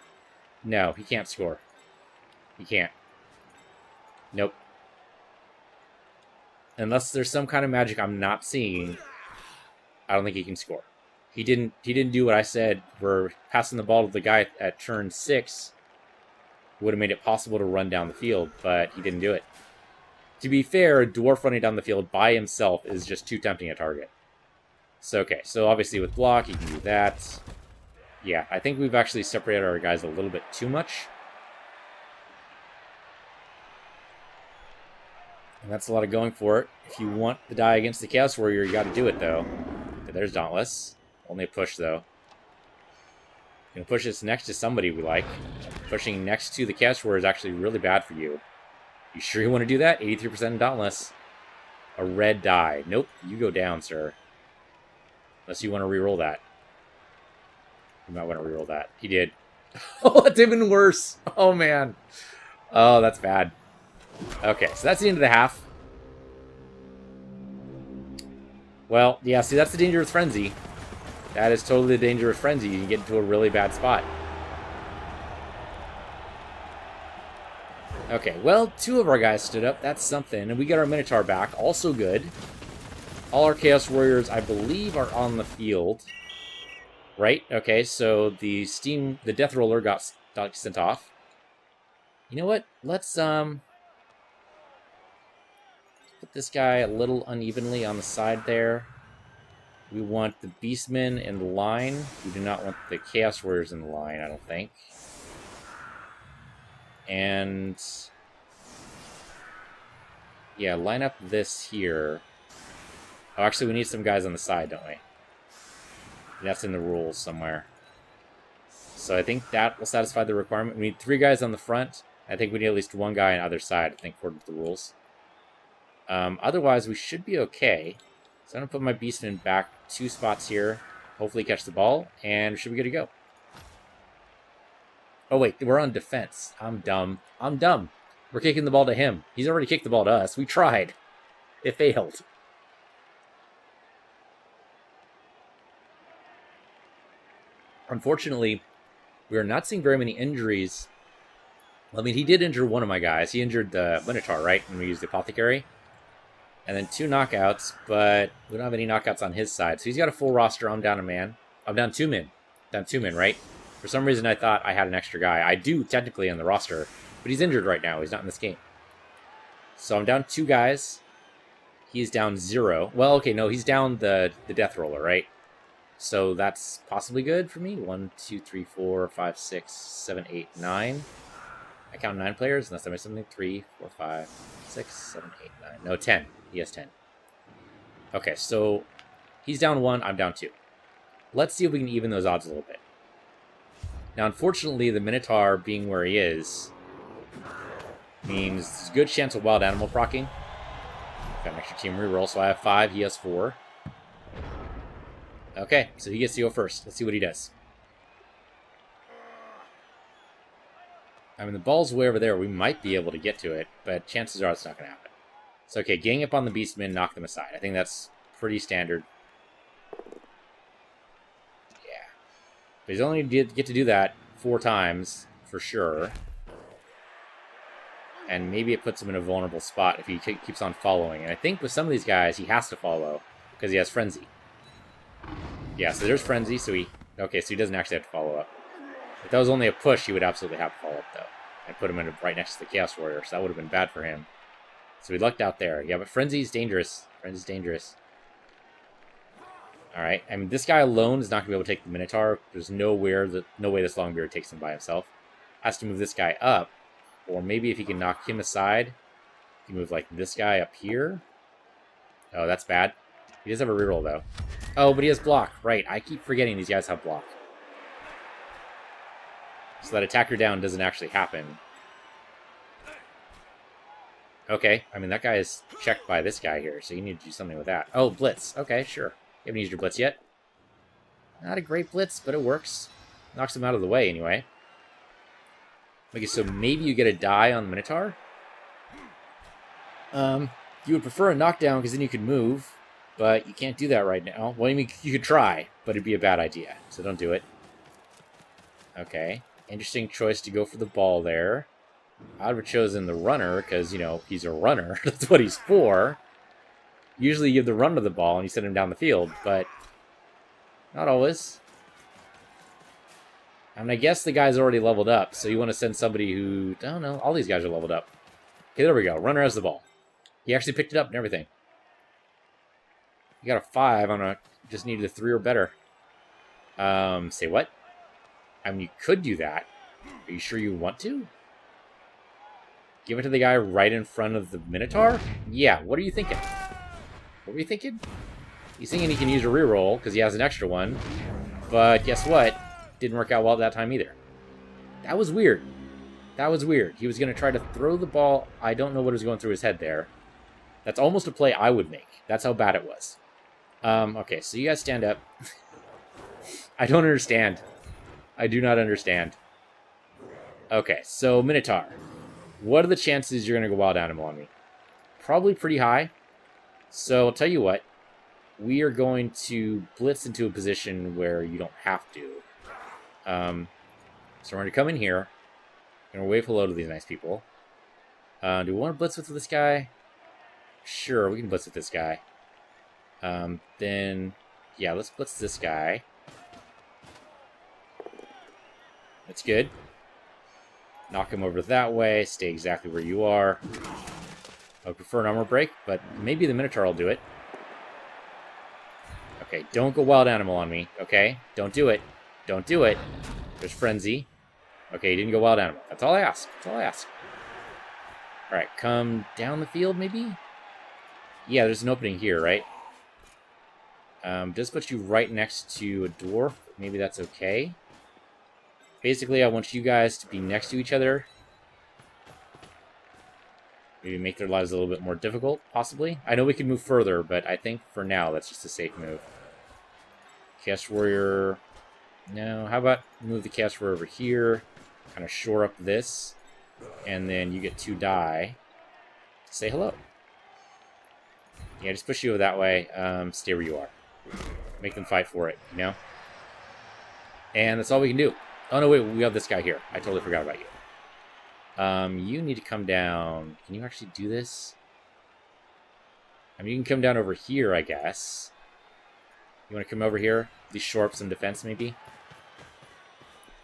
No, he can't score. He can't. Nope. Unless there's some kind of magic I'm not seeing, I don't think he can score. He didn't do what I said. We're passing the ball to the guy at turn 6. Would have made it possible to run down the field, but he didn't do it. To be fair, a dwarf running down the field by himself is just too tempting a target. So, okay. So, obviously, with block, he can do that. Yeah, I think we've actually separated our guys a little bit too much. And that's a lot of going for it. If you want the die against the Chaos Warrior, you got to do it, though. Okay, there's Dauntless. Only a push, though. Gonna push this next to somebody we like. Pushing next to the Chaos Warrior is actually really bad for you. You sure you want to do that? 83% Dauntless. A red die. Nope, you go down, sir. Unless you want to reroll that. You might want to reroll that. He did. Oh, it's even worse. Oh, man. Oh, that's bad. Okay, so that's the end of the half. Well, yeah, see, that's the danger with Frenzy. That is totally the danger with Frenzy. You can get into a really bad spot. Okay, well, 2 of our guys stood up. That's something. And we got our Minotaur back. Also good. All our Chaos Warriors, I believe, are on the field. Right? Okay, so the Deathroller got sent off. You know what? Let's, put this guy a little unevenly on the side there. We want the Beastmen in the line. We do not want the Chaos Warriors in the line, I don't think. And... yeah, line up this here. Oh, actually, we need some guys on the side, don't we? That's in the rules somewhere. So I think that will satisfy the requirement. We need 3 guys on the front. I think we need at least 1 guy on either side, I think, according to the rules. Otherwise, we should be okay. So I'm going to put my Beastman back 2 spots here. Hopefully catch the ball, and we should be good to go. Oh, wait, we're on defense. I'm dumb. I'm dumb. We're kicking the ball to him. He's already kicked the ball to us. We tried. It failed. Unfortunately, we are not seeing very many injuries. Well, I mean, he did injure one of my guys. He injured the Minotaur, right, when we used the Apothecary. And then 2 knockouts, but we don't have any knockouts on his side. So he's got a full roster. I'm down a man. I'm down 2 men. Down 2 men, right? For some reason, I thought I had an extra guy. I do, technically, on the roster. But he's injured right now. He's not in this game. So I'm down 2 guys. He's down 0. Well, okay, no, he's down the Deathroller, right? So that's possibly good for me. 1, 2, 3, 4, 5, 6, 7, 8, 9. I count 9 players, unless I miss something. 3, 4, 5, 6, 7, 8, 9. No, 10. He has 10. Okay, so he's down 1, I'm down 2. Let's see if we can even those odds a little bit. Now, unfortunately, the Minotaur being where he is means there's a good chance of wild animal proccing. Got an extra team reroll, so I have 5, he has 4. Okay, so he gets to go first. Let's see what he does. I mean, the ball's way over there. We might be able to get to it, but chances are it's not going to happen. So, okay, gang up on the Beastmen, knock them aside. I think that's pretty standard. Yeah. But he's only get to do that 4 times, for sure. And maybe it puts him in a vulnerable spot if he keeps on following. And I think with some of these guys, he has to follow, because he has Frenzy. Yeah, so there's Frenzy, so he... okay, so he doesn't actually have to follow up. If that was only a push, he would absolutely have to follow up, though. And put him in right next to the Chaos Warrior, so that would have been bad for him. So we lucked out there. Yeah, but Frenzy's dangerous. Frenzy's dangerous. Alright, I mean, this guy alone is not going to be able to take the Minotaur. There's no way this Longbeard takes him by himself. Has to move this guy up. Or maybe if he can knock him aside, he can move, like, this guy up here. Oh, that's bad. He does have a reroll, though. Oh, but he has block. Right, I keep forgetting these guys have block. So that attacker down doesn't actually happen. Okay, I mean, that guy is checked by this guy here, so you need to do something with that. Oh, Blitz. Okay, sure. You haven't used your Blitz yet. Not a great Blitz, but it works. Knocks him out of the way, anyway. Okay, so maybe you get a die on the Minotaur? You would prefer a knockdown, because then you could move, but you can't do that right now. Well, I mean, you could try, but it'd be a bad idea, so don't do it. Okay. Interesting choice to go for the ball there. I would have chosen the runner because, you know, he's a runner. That's what he's for. Usually you give the runner the ball and you send him down the field, but not always. I mean, I guess the guy's already leveled up, so you want to send somebody who... I don't know. All these guys are leveled up. Okay, there we go. Runner has the ball. He actually picked it up and everything. You got a 5 on a... Just needed a 3 or better. Say what? I mean, you could do that. Are you sure you want to? Give it to the guy right in front of the Minotaur? Yeah, what are you thinking? What were you thinking? He's thinking he can use a reroll because he has an extra one. But guess what? Didn't work out well that time either. That was weird. That was weird. He was going to try to throw the ball. I don't know what was going through his head there. That's almost a play I would make. That's how bad it was. Okay, so you guys stand up. I don't understand. I do not understand. Okay, so Minotaur. What are the chances you're going to go wild animal on me? Probably pretty high. So I'll tell you what. We are going to blitz into a position where you don't have to. So we're going to come in here. We're going to wave hello to these nice people. Do we want to blitz with this guy? Sure, we can blitz with this guy. Then, yeah, let's blitz this guy. That's good. Knock him over that way. Stay exactly where you are. I would prefer an armor break, but maybe the Minotaur will do it. Okay, don't go wild animal on me, okay? Don't do it. Don't do it. There's Frenzy. Okay, you didn't go wild animal. That's all I ask. That's all I ask. Alright, come down the field, maybe? Yeah, there's an opening here, right? Does put you right next to a dwarf. Maybe that's okay. Basically, I want you guys to be next to each other. Maybe make their lives a little bit more difficult, possibly. I know we can move further, but I think for now, that's just a safe move. Chaos Warrior... No, how about move the Chaos Warrior over here, kind of shore up this, and then you get 2 die to say hello. Yeah, just push you over that way. Stay where you are. Make them fight for it, you know? And that's all we can do. Oh, no, wait, we have this guy here. I totally forgot about you. You need to come down. Can you actually do this? I mean, you can come down over here, I guess. You want to come over here? At least shore up some defense, maybe?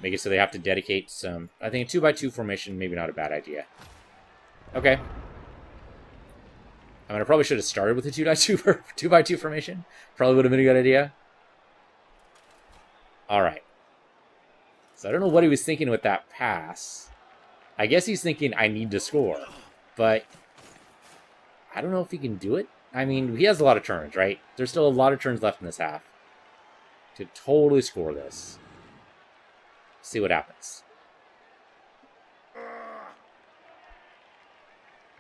Make it so they have to dedicate some... I think a 2x2 formation, maybe not a bad idea. Okay. I mean, I probably should have started with a 2x2 formation. Probably would have been a good idea. Alright. So I don't know what he was thinking with that pass. I guess he's thinking, I need to score. But I don't know if he can do it. I mean, he has a lot of turns, right? There's still a lot of turns left in this half to totally score this. See what happens.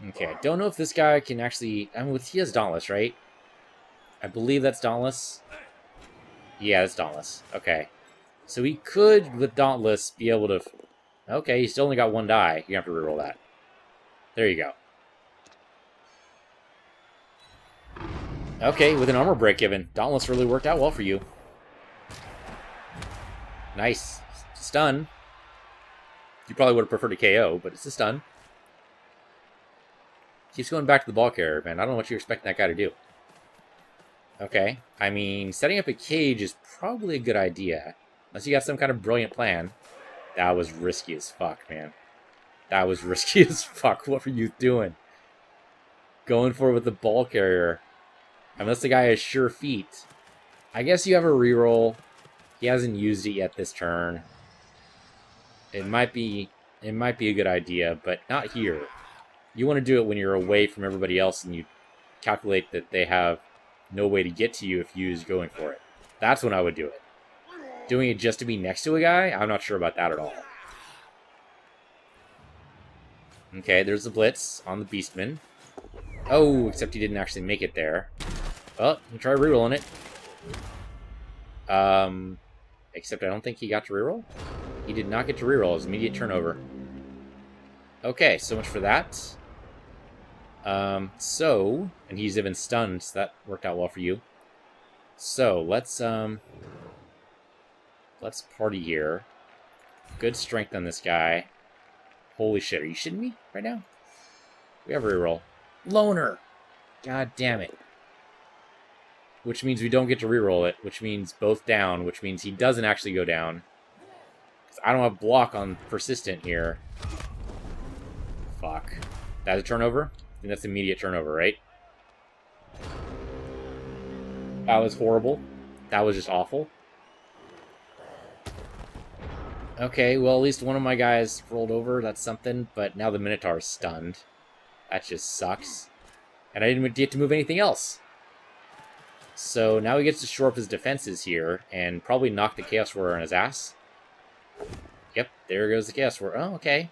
Okay, I don't know if this guy can actually... I mean, he has Dauntless, right? I believe that's Dauntless. Yeah, that's Dauntless. Okay. So he could, with Dauntless, be able to... Okay, he still only got 1 die. You have to reroll that. There you go. Okay, with an armor break given. Dauntless really worked out well for you. Nice. Stun. You probably would have preferred a KO, but it's a stun. Keeps going back to the ball carrier, man. I don't know what you're expecting that guy to do. Okay. I mean, setting up a cage is probably a good idea. Unless you got some kind of brilliant plan. That was risky as fuck, man. That was risky as fuck. What were you doing? Going for it with the ball carrier. Unless the guy has sure feet. I guess you have a reroll. He hasn't used it yet this turn. It might be a good idea, but not here. You want to do it when you're away from everybody else and you calculate that they have no way to get to you if you use going for it. That's when I would do it. Doing it just to be next to a guy? I'm not sure about that at all. Okay, there's the blitz on the Beastman. Oh, except he didn't actually make it there. Well, we'll try rerolling it. Except I don't think he got to reroll. He did not get to reroll. It was immediate turnover. Okay, so much for that. And he's even stunned, so that worked out well for you. So, let's party here. Good strength on this guy. Holy shit, are you shitting me right now? We have a reroll. Loner! God damn it. Which means we don't get to reroll it, which means both down, which means he doesn't actually go down. Because I don't have block on persistent here. Fuck. That's a turnover? I think that's immediate turnover, right? That was horrible. That was just awful. Okay, well, at least one of my guys rolled over. That's something. But now the Minotaur is stunned. That just sucks. And I didn't get to move anything else. So now he gets to shore up his defenses here and probably knock the Chaos Warrior on his ass. Yep, there goes the Chaos Warrior. Oh, okay.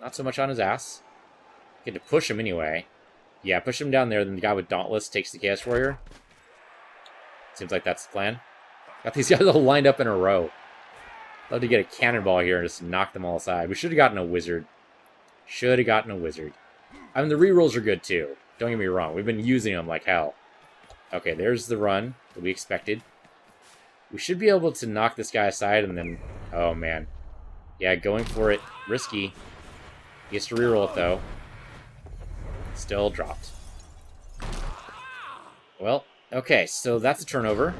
Not so much on his ass. Get to push him anyway. Yeah, push him down there, then the guy with Dauntless takes the Chaos Warrior. Seems like that's the plan. Got these guys all lined up in a row. Love to get a cannonball here and just knock them all aside. We should have gotten a wizard. Should have gotten a wizard. I mean, the rerolls are good too. Don't get me wrong. We've been using them like hell. Okay, there's the run that we expected. We should be able to knock this guy aside and then... Oh, man. Yeah, going for it. Risky. He gets to reroll it, though. Still dropped. Well, okay, so that's a turnover.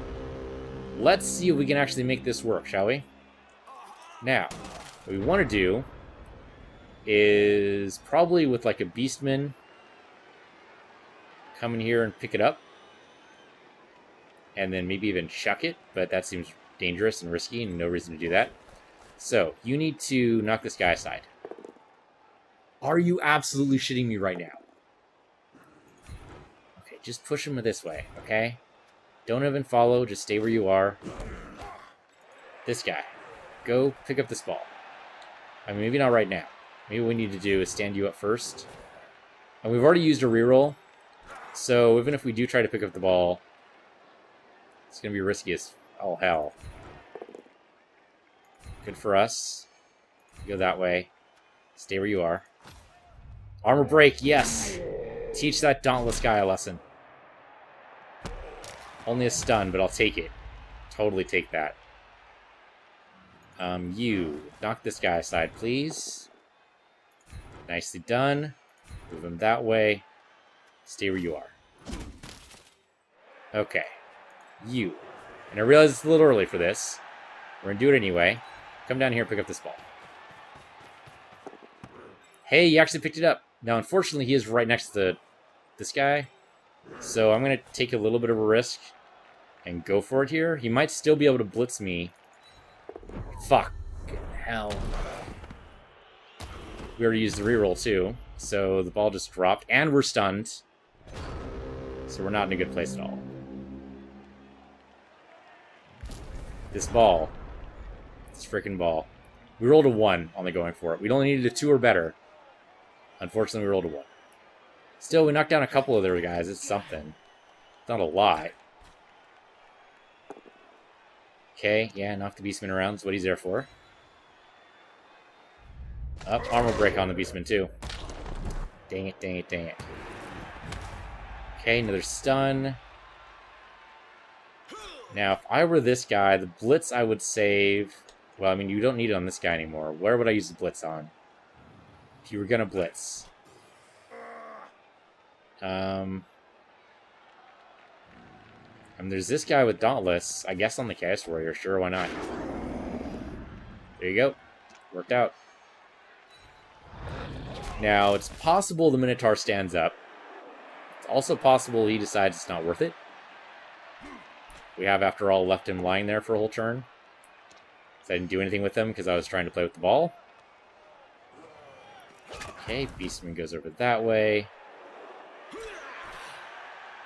Let's see if we can actually make this work, shall we? Now, what we want to do is probably with like a Beastman come in here and pick it up. And then maybe even chuck it, but that seems dangerous and risky and no reason to do that. So, you need to knock this guy aside. Are you absolutely shitting me right now? Okay, just push him this way, okay? Don't even follow, just stay where you are. This guy. Go pick up this ball. I mean, maybe not right now. Maybe what we need to do is stand you up first. And we've already used a reroll, so even if we do try to pick up the ball, it's going to be risky as all hell. Good for us. Go that way. Stay where you are. Armor break, yes! Teach that Dauntless guy a lesson. Only a stun, but I'll take it. Totally take that. You. Knock this guy aside, please. Nicely done. Move him that way. Stay where you are. Okay. You. And I realize it's a little early for this. We're going to do it anyway. Come down here and pick up this ball. Hey, you actually picked it up. Now, unfortunately, he is right next to this guy. So I'm going to take a little bit of a risk and go for it here. He might still be able to blitz me. Fuck. Hell. We already used the reroll, too. So the ball just dropped. And we're stunned. So we're not in a good place at all. This ball. This freaking ball. We rolled a 1 on the going for it. We'd only needed a 2 or better. Unfortunately, we rolled a 1. Still, we knocked down a couple of their guys. It's something. It's not a lot. Okay, yeah, knock the Beastman around. That's what he's there for. Up, armor break on the Beastman, too. Dang it, dang it, dang it. Okay, another stun. Now, if I were this guy, the blitz I would save... Well, I mean, you don't need it on this guy anymore. Where would I use the blitz on? If you were gonna blitz. And there's this guy with Dauntless. I guess on the Chaos Warrior. Sure, why not? There you go. Worked out. Now, it's possible the Minotaur stands up. also possible he decides it's not worth it. We have, after all, left him lying there for a whole turn. So I didn't do anything with him because I was trying to play with the ball. Okay, Beastman goes over that way.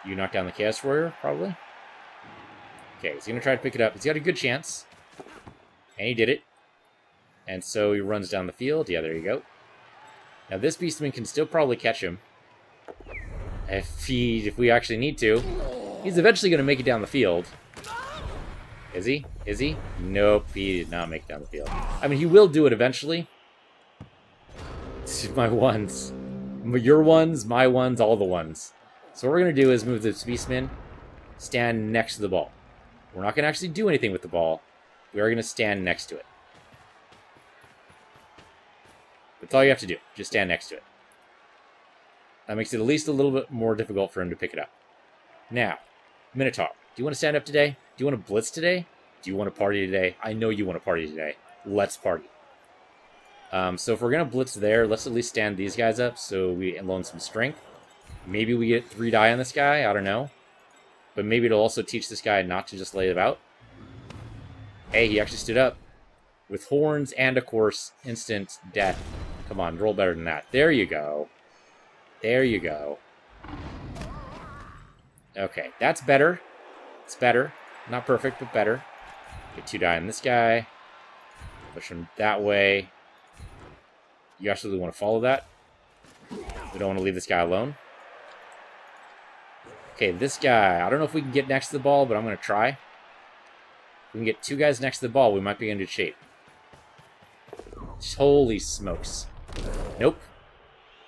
You knock down the Chaos Warrior, probably. Okay, he's going to try to pick it up. He's got a good chance. And he did it. And so he runs down the field. Yeah, there you go. Now this Beastman can still probably catch him. If we actually need to. He's eventually going to make it down the field. Is he? Is he? Nope, he did not make it down the field. I mean, he will do it eventually. My ones. Your ones, my ones, all the ones. So what we're going to do is move this Beastman, stand next to the ball. We're not going to actually do anything with the ball. We are going to stand next to it. That's all you have to do. Just stand next to it. That makes it at least a little bit more difficult for him to pick it up. Now, Minotaur, do you want to stand up today? Do you want to blitz today? Do you want to party today? I know you want to party today. Let's party. So if we're going to blitz there, let's at least stand these guys up so we loan some strength. Maybe we get 3 die on this guy. I don't know. But maybe it'll also teach this guy not to just lay about. Hey, he actually stood up. With horns and, of course, instant death. Come on, roll better than that. There you go. There you go. Okay, that's better. It's better. Not perfect, but better. Get 2 die on this guy. Push him that way. You actually want to follow that. We don't want to leave this guy alone. Okay, this guy. I don't know if we can get next to the ball, but I'm going to try. If we can get 2 guys next to the ball, we might be in good shape. Holy smokes. Nope.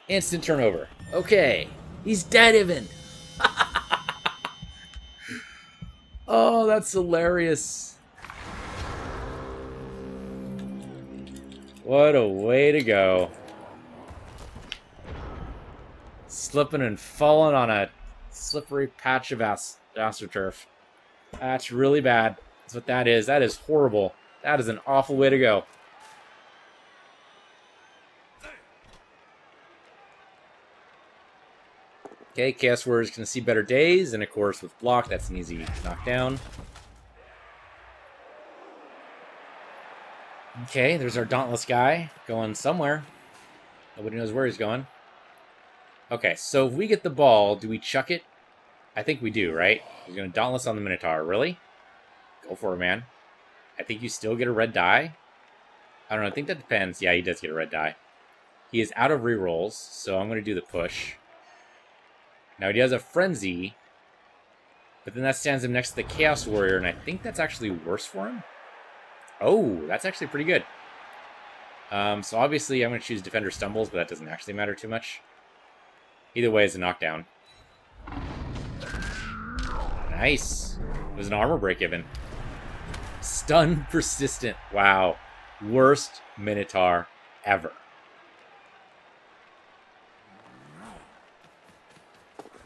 Instant turnover. Okay. He's dead even. Oh, that's hilarious. What a way to go. Slipping and falling on a slippery patch of astroturf. That's really bad. That's what that is. That is horrible. That is an awful way to go. Okay, Chaos Warrior's going to see better days, and of course with block, that's an easy knockdown. Okay, there's our Dauntless guy going somewhere. Nobody knows where he's going. Okay, so if we get the ball, do we chuck it? I think we do, right? He's going to Dauntless on the Minotaur. Really? Go for it, man. I think you still get a red die. I don't know, I think that depends. Yeah, he does get a red die. He is out of rerolls, so I'm going to do the push. Now, he has a Frenzy, but then that stands him next to the Chaos Warrior, and I think that's actually worse for him. Oh, that's actually pretty good. So obviously, I'm going to choose Defender Stumbles, but that doesn't actually matter too much. Either way, it's a knockdown. Nice. It was an armor break even. Stun Persistent. Wow. Worst Minotaur ever.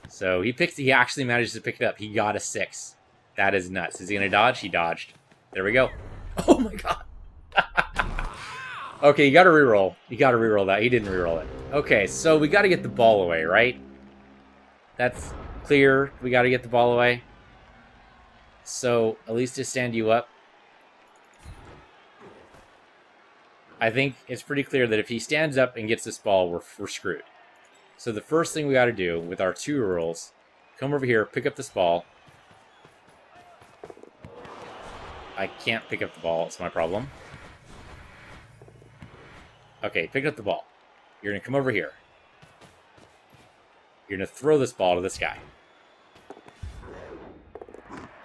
So he actually managed to pick it up. He got a 6. That is nuts. Is he going to dodge? He dodged. There we go. Oh my god. Okay, you got to reroll. You got to reroll that. He didn't reroll it. Okay, so we got to get the ball away, right? That's clear. We got to get the ball away. So at least to stand you up. I think it's pretty clear that if he stands up and gets this ball, we're screwed. So the first thing we got to do with our 2 rolls, come over here, pick up this ball. I can't pick up the ball. It's my problem. Okay, pick up the ball. You're going to come over here. You're going to throw this ball to this guy.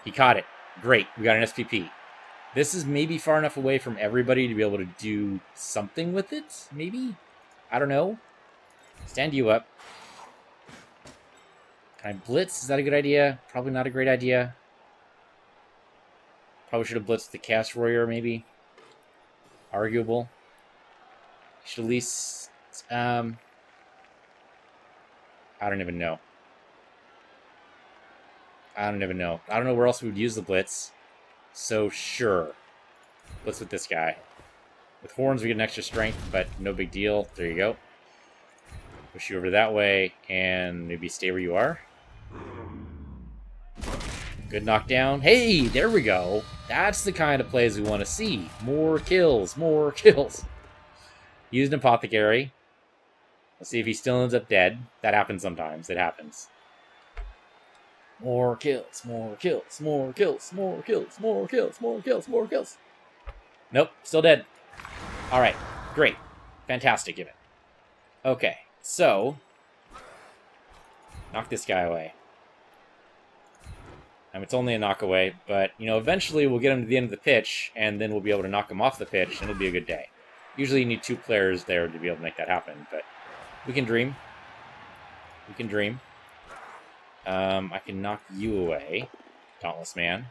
He caught it. Great. We got an SPP. This is maybe far enough away from everybody to be able to do something with it. Maybe? I don't know. Stand you up. Can I blitz? Is that a good idea? Probably not a great idea. Probably should have blitzed the Chaos Warrior, maybe. Arguable. Should at least... I don't even know. I don't even know. I don't know where else we would use the blitz. So, sure. Blitz with this guy. With horns, we get an extra strength, but no big deal. There you go. Push you over that way, and maybe stay where you are. Good knockdown. Hey, there we go. That's the kind of plays we want to see. More kills, more kills. Used an apothecary. Let's see if he still ends up dead. That happens sometimes. It happens. More kills, more kills, more kills, more kills, more kills, more kills, more kills. Nope, still dead. Alright, great. Fantastic, give it. Okay, so... knock this guy away. It's only a knock away, but, you know, eventually we'll get him to the end of the pitch, and then we'll be able to knock him off the pitch, and it'll be a good day. Usually you need 2 players there to be able to make that happen, but we can dream. We can dream. I can knock you away, Dauntless Man.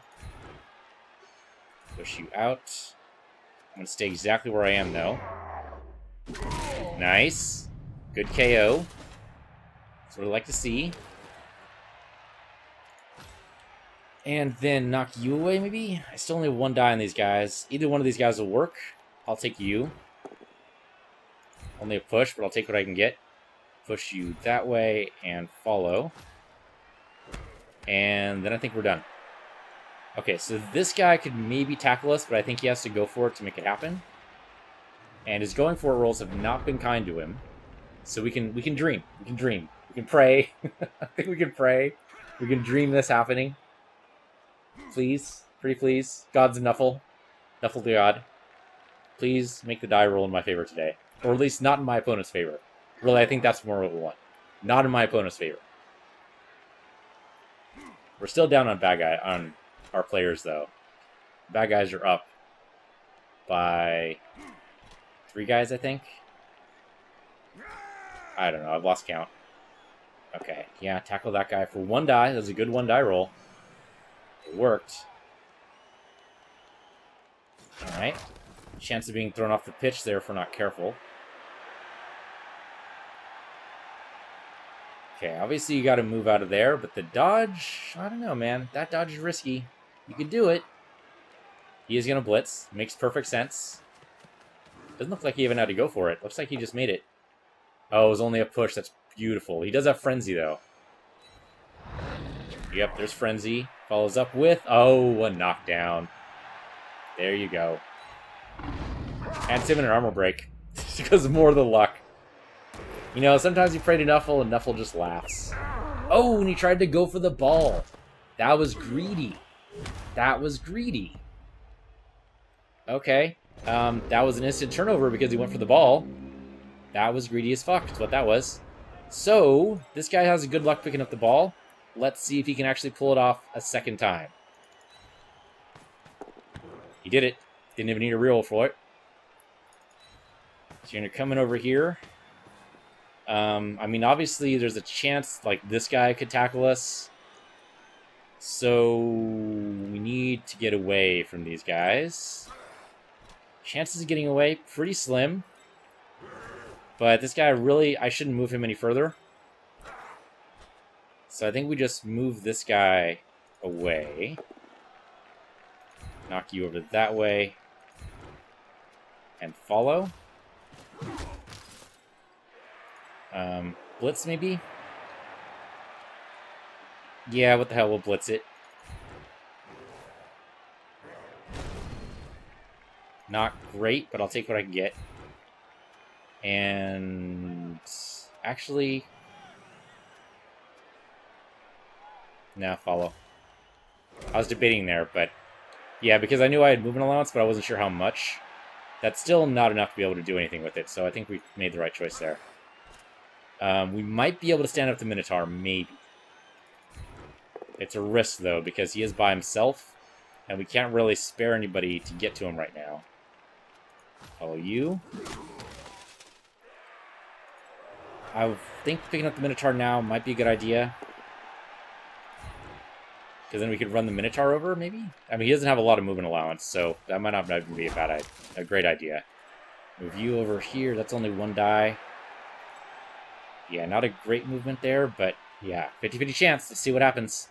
Push you out. I'm going to stay exactly where I am, though. Nice. Good KO. That's what I like to see. And then knock you away, maybe? I still only have 1 die on these guys. Either one of these guys will work. I'll take you. Only a push, but I'll take what I can get. Push you that way and follow. And then I think we're done. Okay, so this guy could maybe tackle us, but I think he has to go for it to make it happen. And his going for it rolls have not been kind to him. So we can dream. We can dream. We can pray. I think we can pray. We can dream this happening. Please. Pretty please. God's Nuffle. Nuffle the God. Please make the die roll in my favor today. Or at least not in my opponent's favor. Really, I think that's more what we want. Not in my opponent's favor. We're still down on on our players, though. Bad guys are up by 3 guys, I think. I don't know. I've lost count. Okay. Yeah, tackle that guy for 1 die. That was a good 1 die roll. It worked. Alright. Chance of being thrown off the pitch there if we're not careful. Okay, obviously you got to move out of there, but the dodge, I don't know, man. That dodge is risky. You can do it. He is going to blitz. Makes perfect sense. Doesn't look like he even had to go for it. Looks like he just made it. Oh, it was only a push. That's beautiful. He does have Frenzy, though. Yep, there's Frenzy. Follows up with... oh, a knockdown. There you go. And him in an armor break. Because of more of the luck. You know, sometimes you pray to Nuffle, and Nuffle just laughs. Oh, and he tried to go for the ball. That was greedy. That was greedy. Okay. That was an instant turnover because he went for the ball. That was greedy as fuck. That's what that was. So, this guy has good luck picking up the ball. Let's see if he can actually pull it off a second time. He did it. Didn't even need a reroll for it. So you're going to come in over here. I mean, obviously, there's a chance, like, this guy could tackle us. So, we need to get away from these guys. Chances of getting away, pretty slim. But this guy really, I shouldn't move him any further. So I think we just move this guy away. Knock you over that way. And follow. Blitz, maybe? Yeah, what the hell, we'll blitz it. Not great, but I'll take what I can get. And... actually... nah, follow. I was debating there, but... yeah, because I knew I had movement allowance, but I wasn't sure how much. That's still not enough to be able to do anything with it, so I think we made the right choice there. We might be able to stand up to Minotaur, maybe. It's a risk, though, because he is by himself, and we can't really spare anybody to get to him right now. Follow you. I think picking up the Minotaur now might be a good idea. Because then we could run the Minotaur over, maybe? I mean, he doesn't have a lot of movement allowance, so that might not even be a great idea. Move you over here. That's only 1 die. Yeah, not a great movement there, but yeah, 50-50 chance. Let's see what happens.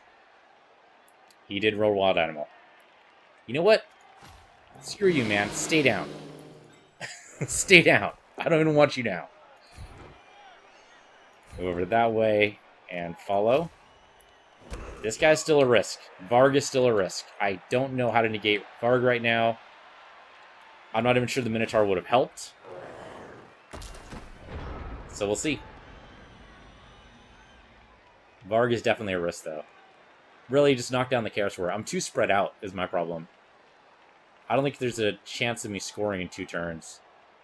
He did roll Wild Animal. You know what? Screw you, man. Stay down. Stay down. I don't even want you now. Go over that way and follow. This guy's still a risk. Varg is still a risk. I don't know how to negate Varg right now. I'm not even sure the Minotaur would have helped. So we'll see. Varg is definitely a risk, though. Really, just knock down the Chaos Warrior. I'm too spread out, is my problem. I don't think there's a chance of me scoring in 2 turns.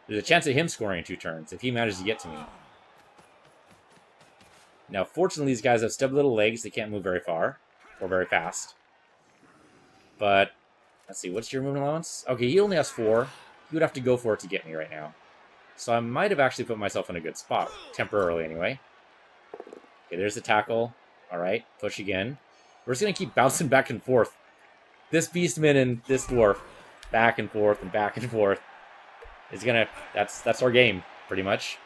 There's a chance of him scoring in 2 turns, if he manages to get to me. Now, fortunately, these guys have stubby little legs. They can't move very far, or very fast. But, let's see, what's your movement allowance? Okay, he only has 4. He would have to go for it to get me right now. So I might have actually put myself in a good spot, temporarily anyway. Okay, there's the tackle. Alright, push again. We're just going to keep bouncing back and forth. This Beastman and this Dwarf, back and forth and back and forth, is going to... That's our game, pretty much.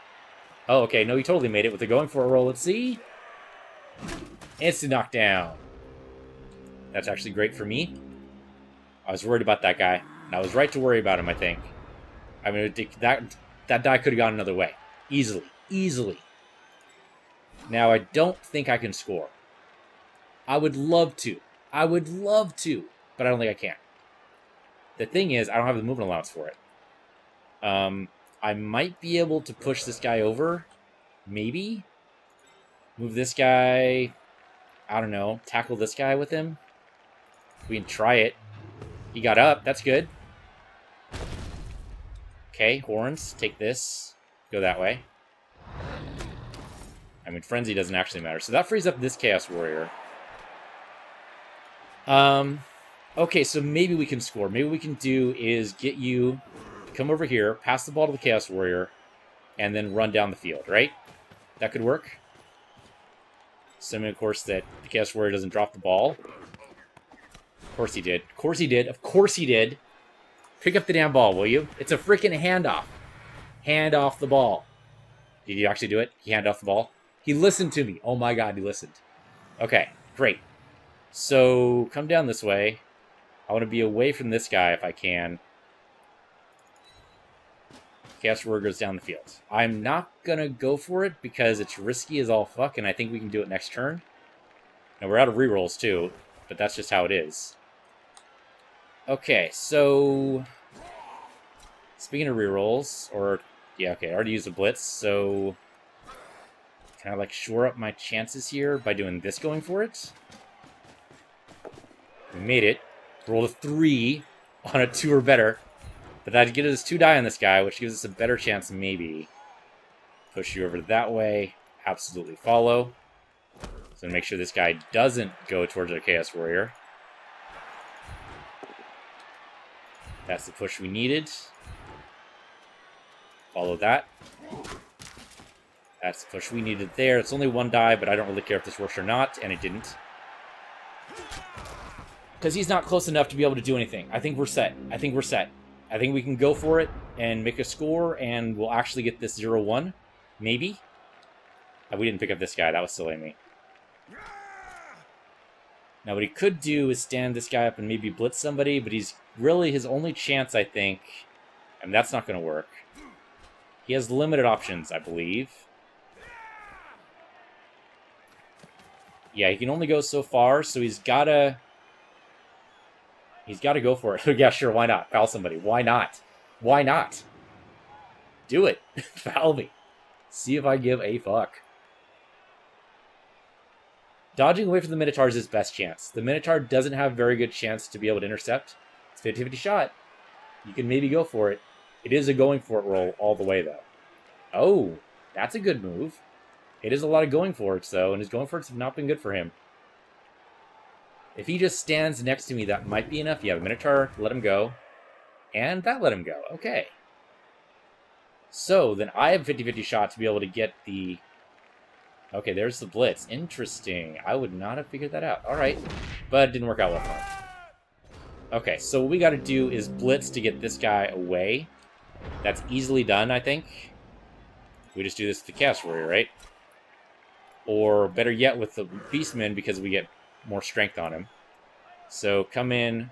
Oh, okay, no, he totally made it with the going for a roll. Let's see. Instant knockdown. That's actually great for me. I was worried about that guy, and I was right to worry about him, I think. I mean, that die could have gone another way. Easily. Easily. Now, I don't think I can score. I would love to. I would love to, but I don't think I can. The thing is, I don't have the movement allowance for it. I might be able to push this guy over. Maybe. Move this guy. I don't know. Tackle this guy with him. We can try it. He got up. That's good. Okay, horns. Take this. Go that way. I mean, Frenzy doesn't actually matter. So that frees up this Chaos Warrior. Okay, so maybe we can score. Maybe what we can do is get you to come over here, pass the ball to the Chaos Warrior, and then run down the field, right? That could work. Assuming, of course, that the Chaos Warrior doesn't drop the ball. Of course he did. Of course he did. Of course he did. Pick up the damn ball, will you? It's a freaking handoff. Hand off the ball. Did you actually do it? He handed off the ball? He listened to me. Oh my god, he listened. Okay, great. So, come down this way. I want to be away from this guy if I can. Chaos Warrior goes down the field. I'm not going to go for it because it's risky as all fuck, and I think we can do it next turn. Now, we're out of rerolls too, but that's just how it is. Okay, so... Speaking of rerolls, or... Yeah, okay, I already used a blitz, so... Can I, like, shore up my chances here by doing this going for it? We made it. Rolled a 3 on a 2 or better. But that'd get us 2 die on this guy, which gives us a better chance, maybe. Push you over that way. Absolutely follow. So make sure this guy doesn't go towards our Chaos Warrior. That's the push we needed. Follow that. That's the push we needed there. It's only 1 die, but I don't really care if this works or not, and it didn't. Because he's not close enough to be able to do anything. I think we're set. I think we're set. I think we can go for it and make a score, and we'll actually get this 0-1. Maybe. We didn't pick up this guy. That was silly of me. Now, what he could do is stand this guy up and maybe blitz somebody, but he's really his only chance, I think. And that's not going to work. He has limited options, I believe. Yeah, he can only go so far, so he's gotta go for it. Yeah, sure, why not? Foul somebody. Why not? Why not? Do it. Foul me. See if I give a fuck. Dodging away from the Minotaur is his best chance. The Minotaur doesn't have a very good chance to be able to intercept. It's 50-50 shot. You can maybe go for it. It is a going for it roll all the way, though. Oh, that's a good move. It is a lot of going for it, though, and his going for it's not been good for him. If he just stands next to me, that might be enough. Yeah, the Minotaur let him go. And that let him go. Okay. So, then I have a 50-50 shot to be able to get the... Okay, there's the blitz. Interesting. I would not have figured that out. Alright. But it didn't work out well for him. Okay, so what we gotta do is blitz to get this guy away. That's easily done, I think. We just do this with the Chaos Warrior, right? Or better yet, with the Beastman, because we get more strength on him. So come in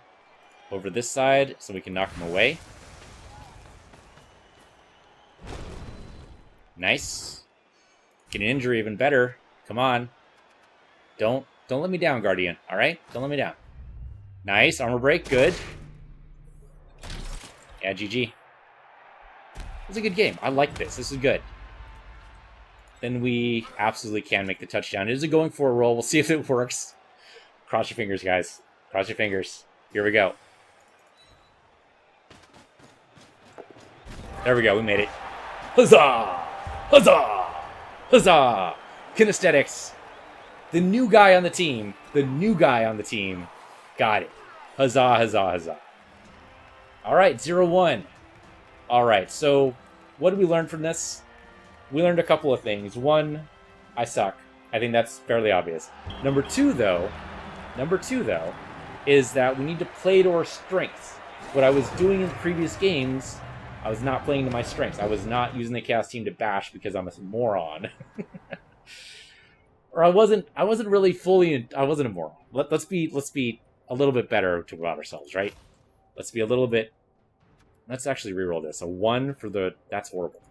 over this side so we can knock him away. Nice. Get an injury even better. Come on. Don't Don't let me down, Guardian. All right? Don't let me down. Nice. Armor break. Good. Yeah, GG. It's a good game. I like this. This is good. Then we absolutely can make the touchdown. It is a going for a roll. We'll see if it works. Cross your fingers, guys. Cross your fingers. Here we go. There we go. We made it. Huzzah! Huzzah! Huzzah! Kinesthetics. The new guy on the team. The new guy on the team. Got it. Huzzah, huzzah, huzzah. All right, 0-1. All right, so what did we learn from this? We learned a couple of things. One, I suck. I think that's fairly obvious. Number two, though, is that we need to play to our strengths. What I was doing in previous games, I was not playing to my strengths. I was not using the Chaos team to bash because I'm a moron. Or I wasn't really fully. I wasn't a moron. Let's be a little bit better about ourselves, right? Let's be a little bit. Let's actually reroll this. A 1 for the. That's horrible.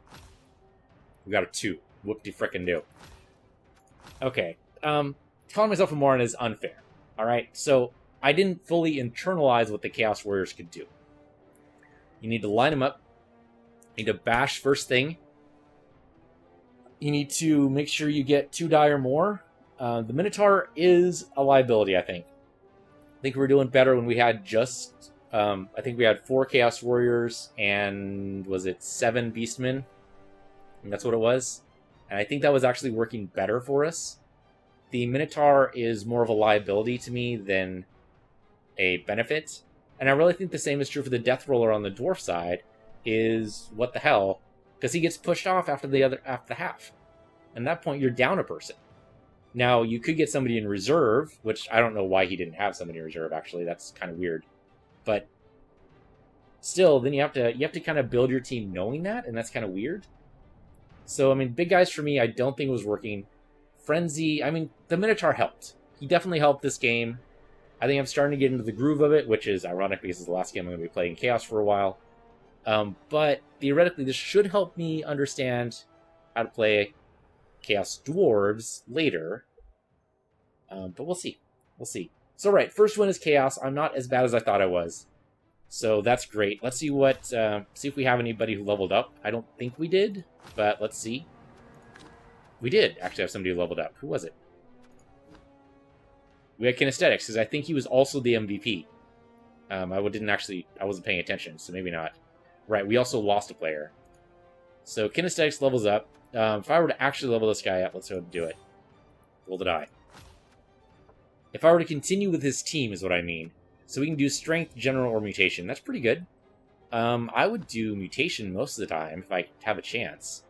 We got a 2. Whoop-de-frickin-do. Okay. Calling myself a moron is unfair. All right. So I didn't fully internalize what the Chaos Warriors could do. You need to line them up. You need to bash first thing. You need to make sure you get 2 die or more. The Minotaur is a liability, I think. I think we were doing better when we had just... I think we had 4 Chaos Warriors and... was it 7 Beastmen? And that's what it was. And I think that was actually working better for us. The Minotaur is more of a liability to me than a benefit. And I really think the same is true for the Deathroller on the Dwarf side. Is what the hell? Because he gets pushed off after the half. And at that point, you're down a person. Now, you could get somebody in reserve, which I don't know why he didn't have somebody in reserve, actually. That's kind of weird. But still, then you have to kind of build your team knowing that, and that's kind of weird. So, I mean, big guys for me, I don't think was working. Frenzy, I mean, the Minotaur helped. He definitely helped this game. I think I'm starting to get into the groove of it, which is ironic because it's the last game I'm going to be playing Chaos for a while. But theoretically, this should help me understand how to play Chaos Dwarves later. But we'll see. We'll see. So, right, first one is Chaos. I'm not as bad as I thought I was. So that's great. Let's see what, see if we have anybody who leveled up. I don't think we did, but let's see. We did actually have somebody who leveled up. Who was it? We had Kinesthetics, because I think he was also the MVP. I wasn't paying attention, so maybe not. Right, we also lost a player. So Kinesthetics levels up. If I were to actually level this guy up, let's go ahead and do it. Roll the die. If I were to continue with his team, is what I mean. So we can do Strength, General, or Mutation. That's pretty good. I would do Mutation most of the time, if I have a chance.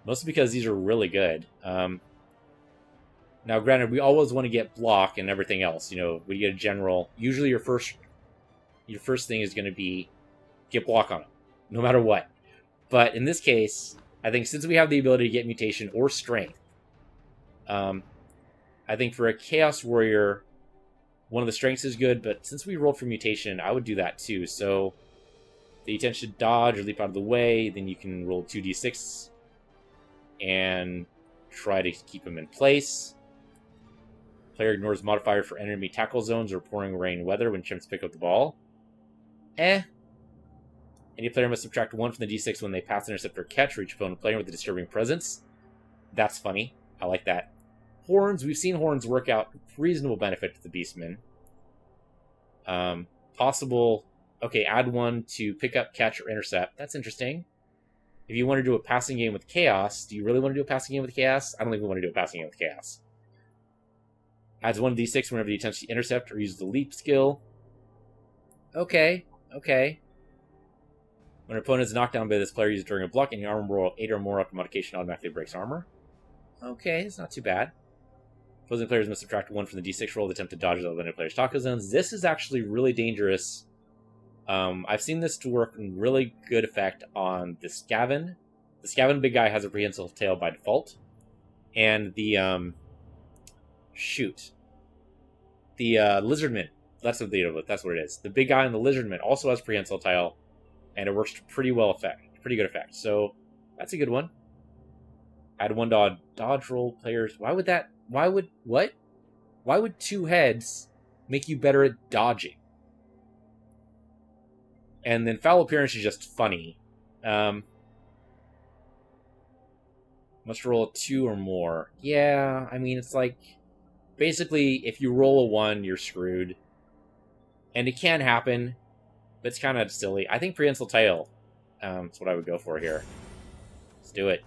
Mostly because these are really good. Now, granted, we always want to get Block and everything else. You know, when you get a General, usually your first thing is going to be get Block on him, no matter what. But in this case, I think since we have the ability to get Mutation or Strength, I think for a Chaos Warrior, one of the Strengths is good, but since we rolled for Mutation, I would do that too. So the attention to dodge or leap out of the way, then you can roll 2d6 and try to keep him in place. Player ignores modifier for enemy tackle zones or pouring rain weather when attempts to pick up the ball. Any player must subtract 1 from the d6 when they pass, intercept, or catch for each opponent player with a disturbing presence. That's funny. I like that. Horns. We've seen Horns work out reasonable benefit to the Beastmen. Possible... Okay, add 1 to pick up, catch, or intercept. That's interesting. If you want to do a passing game with Chaos, do you really want to do a passing game with Chaos? I don't think we want to do a passing game with Chaos. Adds 1 d6 whenever he attempts to intercept or use the leap skill. Okay. When an opponent is knocked down by this player used during a block, and your armor roll 8 or more up to modification automatically breaks armor. Okay, it's not too bad. Opposing players must subtract 1 from the d6 roll to attempt to dodge the eliminated player's tackle zones. This is actually really dangerous. I've seen this to work in really good effect on the Skaven. The Skaven big guy has a prehensile tail by default. And the, the Lizardman. That's what it is. The big guy on the Lizardman also has prehensile tail, and it works to pretty good effect. So that's a good one. Add 1 dodge roll players. What? Why would 2 heads make you better at dodging? And then foul appearance is just funny. Must roll a 2 or more. Yeah, I mean, it's like... Basically, if you roll a 1, you're screwed. And it can happen, but it's kind of silly. I think Prehensile Tail is what I would go for here. Let's do it.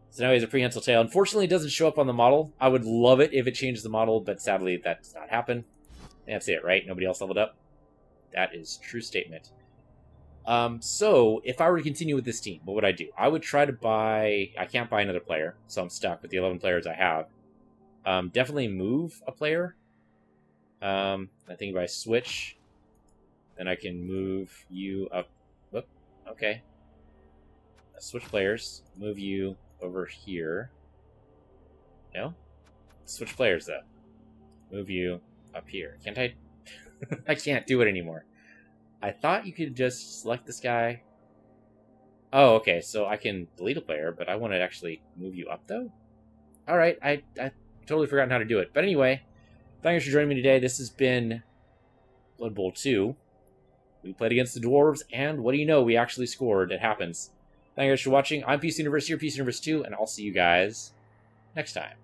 So now he has a Prehensile Tail. Unfortunately, it doesn't show up on the model. I would love it if it changed the model, but sadly, that does not happen. That's it, right? Nobody else leveled up? That is a true statement. So, if I were to continue with this team, what would I do? I would try to buy... I can't buy another player, so I'm stuck with the 11 players I have. Definitely move a player. I think if I switch, then I can move you up. Whoop, okay. Switch players. Move you over here. No? Switch players, though. Move you up here. Can't I? I can't do it anymore. I thought you could just select this guy. Oh, okay, so I can delete a player, but I want to actually move you up, though? Alright, I totally forgotten how to do it. But anyway, thanks for joining me today. This has been Blood Bowl 2. We played against the Dwarves, and what do you know? We actually scored. It happens. Thank you guys for watching. I'm Peace Universe, you're Peace Universe 2, and I'll see you guys next time.